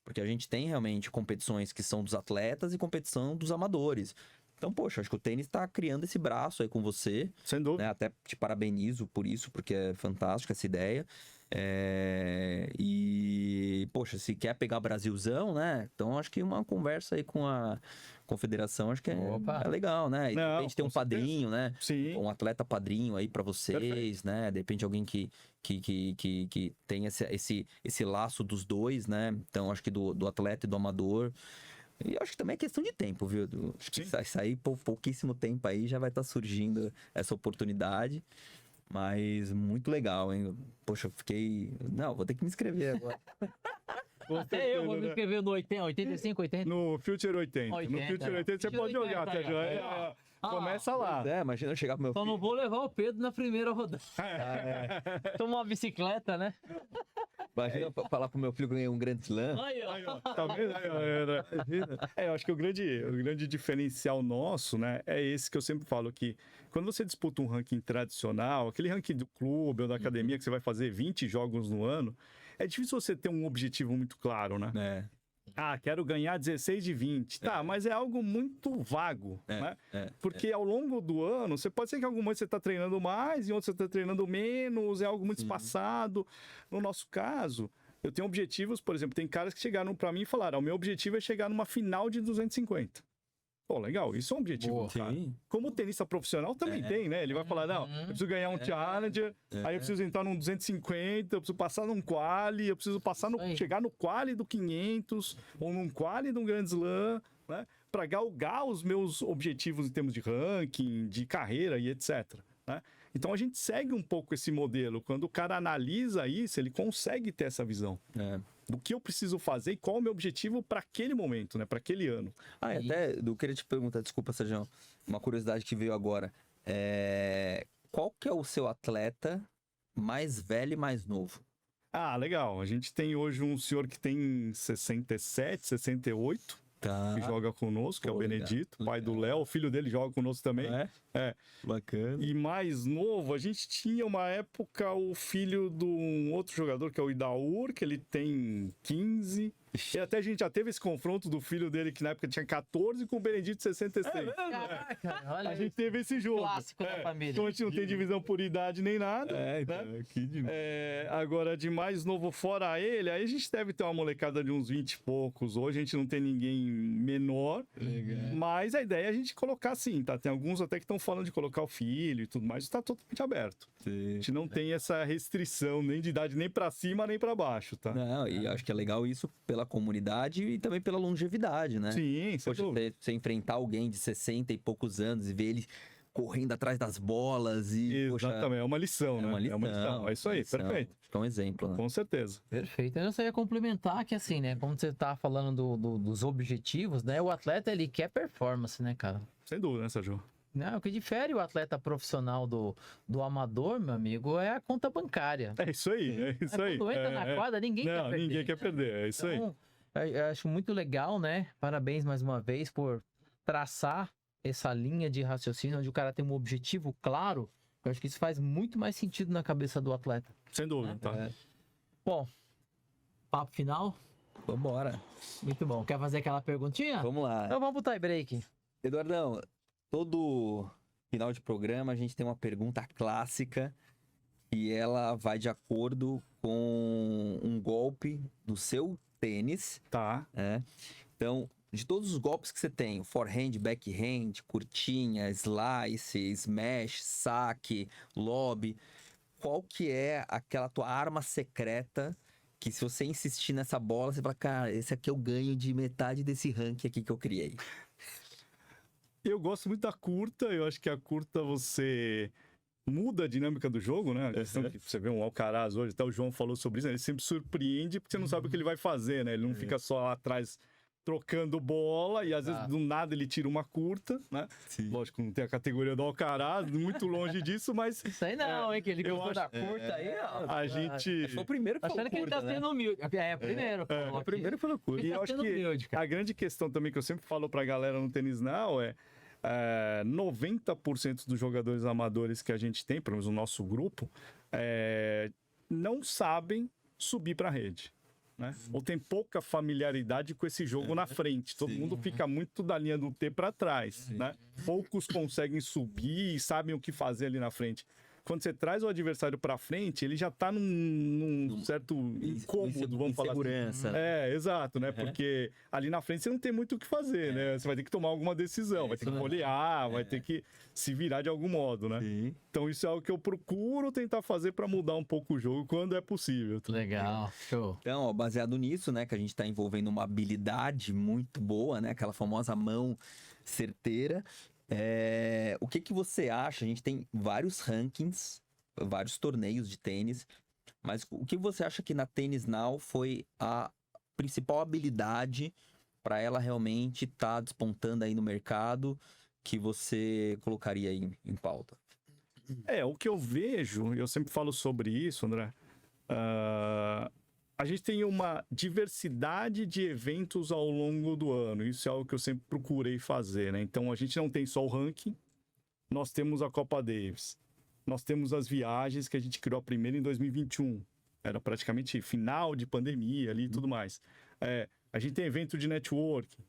Porque a gente tem realmente competições que são dos atletas e competição dos amadores. Então, poxa, acho que o tênis está criando esse braço aí com você. Sem dúvida. Né? Até te parabenizo por isso, porque é fantástica essa ideia. E, poxa, se quer pegar Brasilzão, né? Então acho que uma conversa aí com a confederação, acho que é legal, né? E de repente tem um padrinho, né? Sim. Um atleta padrinho aí pra vocês, né? De repente alguém que tem esse laço dos dois, né? Então acho que do atleta e do amador. E acho que também é questão de tempo, viu? Acho que sair por pouquíssimo tempo aí já vai estar surgindo essa oportunidade. Mas muito legal, hein? Poxa, eu fiquei... Não, vou ter que me inscrever agora. Até eu vou me inscrever no 80, 85, 80. No Future 80. No Future 80 você pode jogar, Sérgio. Começa lá. Imagina eu chegar pro meu Só filho. não vou levar o Pedro na primeira rodada. Tomar uma bicicleta, né? Imagina eu falar pro meu filho que eu ganhei um Grand Slam. Aí, ó. Tá vendo? Eu acho que o grande diferencial nosso, né, é esse que eu sempre falo, que quando você disputa um ranking tradicional, aquele ranking do clube ou da academia que você vai fazer 20 jogos no ano, é difícil você ter um objetivo muito claro, né? Quero ganhar 16 de 20. Tá, mas é algo muito vago, né? Porque ao longo do ano, você pode ser que em algum momento você está treinando mais, em outro você está treinando menos, é algo muito espaçado. No nosso caso, eu tenho objetivos, por exemplo, tem caras que chegaram para mim e falaram, o meu objetivo é chegar numa final de 250. Pô, legal, isso é um objetivo, cara. Como tenista profissional também tem, né? Ele vai falar, não, eu preciso ganhar um Challenger, aí eu preciso entrar num 250, eu preciso passar num quali, eu preciso chegar no quali do 500, ou num quali de um Grand Slam, né? Para galgar os meus objetivos em termos de ranking, de carreira e etc, né? Então a gente segue um pouco esse modelo. Quando o cara analisa isso, ele consegue ter essa visão. Do que eu preciso fazer e qual é o meu objetivo para aquele momento, né? Para aquele ano. Até eu queria te perguntar, desculpa, Sérgio, uma curiosidade que veio agora. Qual que é o seu atleta mais velho e mais novo? Legal. A gente tem hoje um senhor que tem 67, 68. Que joga conosco, que é o Benedito, pai do Léo. O filho dele joga conosco também. Bacana. E mais novo, a gente tinha uma época o filho de um outro jogador, que é o Idaur, que ele tem 15. E até a gente já teve esse confronto do filho dele, que na época tinha 14, com o Benedito 66. Caraca, olha a gente teve esse jogo. Clássico da família. Então a gente não tem divisão por idade nem nada. Agora, de mais novo fora ele, aí a gente deve ter uma molecada de uns 20 e poucos. Hoje a gente não tem ninguém menor. Legal. Mas a ideia é a gente colocar sim, tá? Tem alguns até que estão falando de colocar o filho e tudo mais. Está totalmente aberto. Sim. A gente não tem essa restrição nem de idade nem para cima nem para baixo, tá? Não, e acho que é legal isso pela comunidade e também pela longevidade, né? Sim, Poxa, você enfrentar alguém de 60 e poucos anos e ver ele correndo atrás das bolas e... Exatamente, poxa, é uma lição, né? É uma lição. É isso aí, perfeito. Acho que é um exemplo, né? Com certeza. Perfeito. Eu só ia complementar que assim, né? Como você tá falando dos objetivos, né? O atleta, ele quer performance, né, cara? Sem dúvida, né, Sérgio? Não, o que difere o atleta profissional do amador, meu amigo, é a conta bancária. É isso aí, é isso aí. Quando entra na quadra, ninguém quer perder. Ninguém quer perder, é isso aí. Eu acho muito legal, né? Parabéns mais uma vez por traçar essa linha de raciocínio onde o cara tem um objetivo claro. Eu acho que isso faz muito mais sentido na cabeça do atleta. Sem dúvida, tá? Bom, papo final. Vambora. Muito bom. Quer fazer aquela perguntinha? Vamos lá. Então vamos pro tie break. Eduardão, todo final de programa a gente tem uma pergunta clássica e ela vai de acordo com um golpe do seu tênis. Tá. Então, de todos os golpes que você tem, forehand, backhand, curtinha, slice, smash, saque, lob, qual que é aquela tua arma secreta que se você insistir nessa bola, você fala, cara, esse aqui eu ganho de metade desse ranking aqui que eu criei? Eu gosto muito da curta, eu acho que a curta você muda a dinâmica do jogo, né? A questão que você vê um Alcaraz hoje, até o João falou sobre isso, né? Ele sempre surpreende porque você não sabe o que ele vai fazer, né? Ele não fica só lá atrás trocando bola e às vezes do nada ele tira uma curta, né? Sim. Lógico, não tem a categoria do Alcaraz, muito longe disso, mas... Isso aí não, hein? Que ele gostou da curta aí, ó. A gente... Foi o primeiro que Achando falou que ele tá curta, sendo humilde. Primeiro. O primeiro falou curta. E eu acho que a grande questão também que eu sempre falo pra galera no Tênis Now é 90% dos jogadores amadores que a gente tem, pelo menos no nosso grupo, não sabem subir pra rede. Né? Ou tem pouca familiaridade com esse jogo na frente. Todo mundo fica muito da linha do T para trás. Né? Poucos conseguem subir e sabem o que fazer ali na frente. quando você traz o adversário pra frente, ele já tá num certo incômodo, vamos falar segurança. assim. Exato, né? Porque ali na frente você não tem muito o que fazer, né? Você vai ter que tomar alguma decisão, vai ter que olhar, vai ter que se virar de algum modo, né? Sim. Então isso é algo que eu procuro tentar fazer pra mudar um pouco o jogo quando é possível. Legal, show. Então, ó, baseado nisso, né, que a gente tá envolvendo uma habilidade muito boa, né? Aquela famosa mão certeira. O que você acha? A gente tem vários rankings, vários torneios de tênis, mas o que você acha que na Tennis Now foi a principal habilidade para ela realmente estar despontando aí no mercado que você colocaria aí em pauta? O que eu vejo, eu sempre falo sobre isso, André, a gente tem uma diversidade de eventos ao longo do ano. Isso é algo que eu sempre procurei fazer, né? Então, a gente não tem só o ranking, nós temos a Copa Davis. Nós temos as viagens que a gente criou a primeira em 2021. Era praticamente final de pandemia ali e tudo mais. A gente tem evento de networking.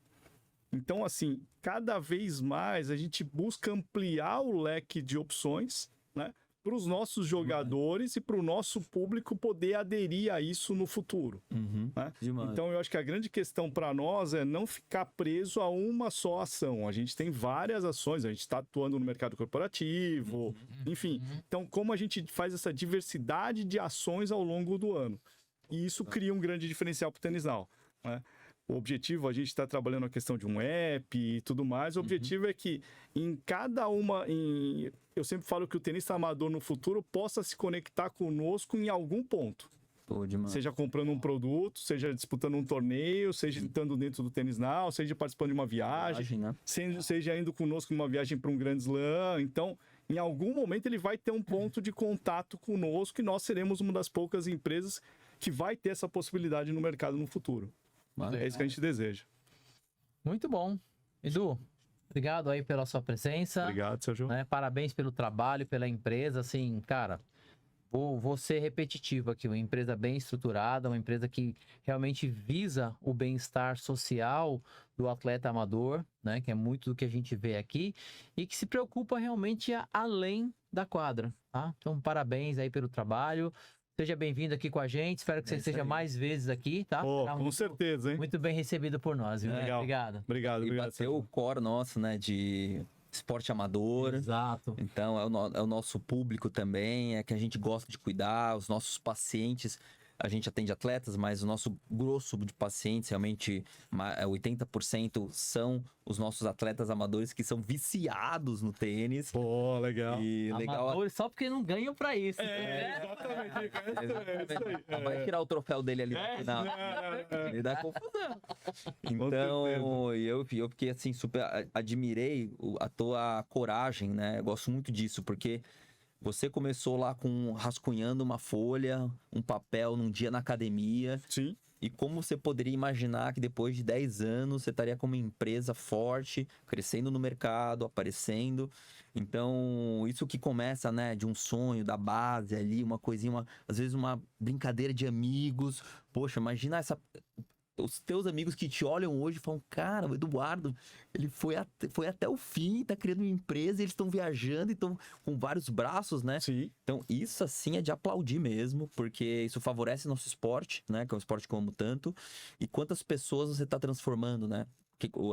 Então, assim, cada vez mais a gente busca ampliar o leque de opções, né? Para os nossos jogadores e para o nosso público poder aderir a isso no futuro. Né? Então, eu acho que a grande questão para nós é não ficar preso a uma só ação. A gente tem várias ações, a gente está atuando no mercado corporativo, enfim. Então, como a gente faz essa diversidade de ações ao longo do ano? E isso cria um grande diferencial para o Tennis Now, né? O objetivo, a gente está trabalhando a questão de um app e tudo mais. O objetivo é que em cada uma... Eu sempre falo que o tenista amador no futuro possa se conectar conosco em algum ponto. Seja comprando um produto, seja disputando um torneio, seja estando dentro do Tennis Now, seja participando de uma viagem, né? seja indo conosco numa viagem para um Grand Slam. Então, em algum momento ele vai ter um ponto de contato conosco e nós seremos uma das poucas empresas que vai ter essa possibilidade no mercado no futuro. É isso que a gente deseja. Muito bom. Edu, obrigado aí pela sua presença. Obrigado, Sérgio. Parabéns pelo trabalho, pela empresa. Assim, cara, vou ser repetitivo aqui. Uma empresa bem estruturada, uma empresa que realmente visa o bem-estar social do atleta amador, né? Que é muito do que a gente vê aqui. E que se preocupa realmente além da quadra, tá? Então, parabéns aí pelo trabalho. Seja bem-vindo aqui com a gente. Espero que você esteja mais vezes aqui, tá? Com certeza, hein? Muito bem recebido por nós, viu? Legal. Obrigado. E bateu o core nosso, né, de esporte amador. Exato. Então, é o nosso público também, é que a gente gosta de cuidar, os nossos pacientes. A gente atende atletas, mas o nosso grosso de pacientes, realmente 80% são os nossos atletas amadores que são viciados no tênis. Pô, legal. E amadores só porque não ganham pra isso. Exatamente. Vai tirar o troféu dele ali no final. Ele dá confusão. Então, eu fiquei assim, super... Admirei a tua coragem, né? Eu gosto muito disso, porque... Você começou lá rascunhando uma folha, um papel num dia na academia. Sim. E como você poderia imaginar que depois de 10 anos você estaria com uma empresa forte, crescendo no mercado, aparecendo. Então, isso que começa, né, de um sonho, da base ali, uma coisinha, às vezes uma brincadeira de amigos. Poxa, imagina os teus amigos que te olham hoje falam, cara, o Eduardo, ele foi até o fim, tá criando uma empresa, eles estão viajando e estão com vários braços, né? Sim. Então, isso assim é de aplaudir mesmo, porque isso favorece nosso esporte, né? Que é um esporte que eu amo tanto. E quantas pessoas você tá transformando, né?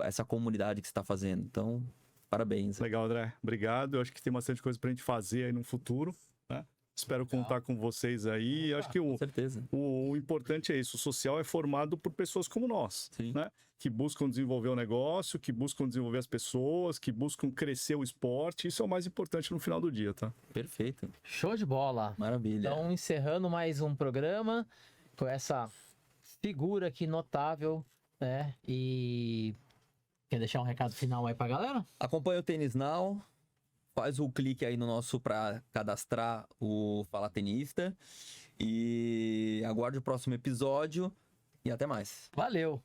Essa comunidade que você tá fazendo. Então, parabéns. Legal, André. Obrigado. Eu acho que tem bastante coisa pra gente fazer aí no futuro, né? Espero contar com vocês aí. Acho que com certeza. O importante é isso. O social é formado por pessoas como nós, Sim. né? Que buscam desenvolver o negócio, que buscam desenvolver as pessoas, que buscam crescer o esporte. Isso é o mais importante no final do dia, tá? Perfeito. Show de bola. Maravilha. Então, encerrando mais um programa com essa figura aqui notável, né? E quer deixar um recado final aí pra galera? Acompanha o Tennis Now. Faz o clique aí no nosso para cadastrar o Fala Tenista. E aguarde o próximo episódio. E até mais. Valeu,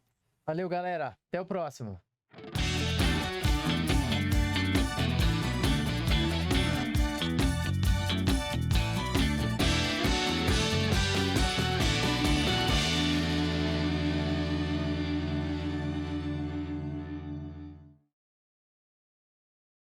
galera. Até o próximo.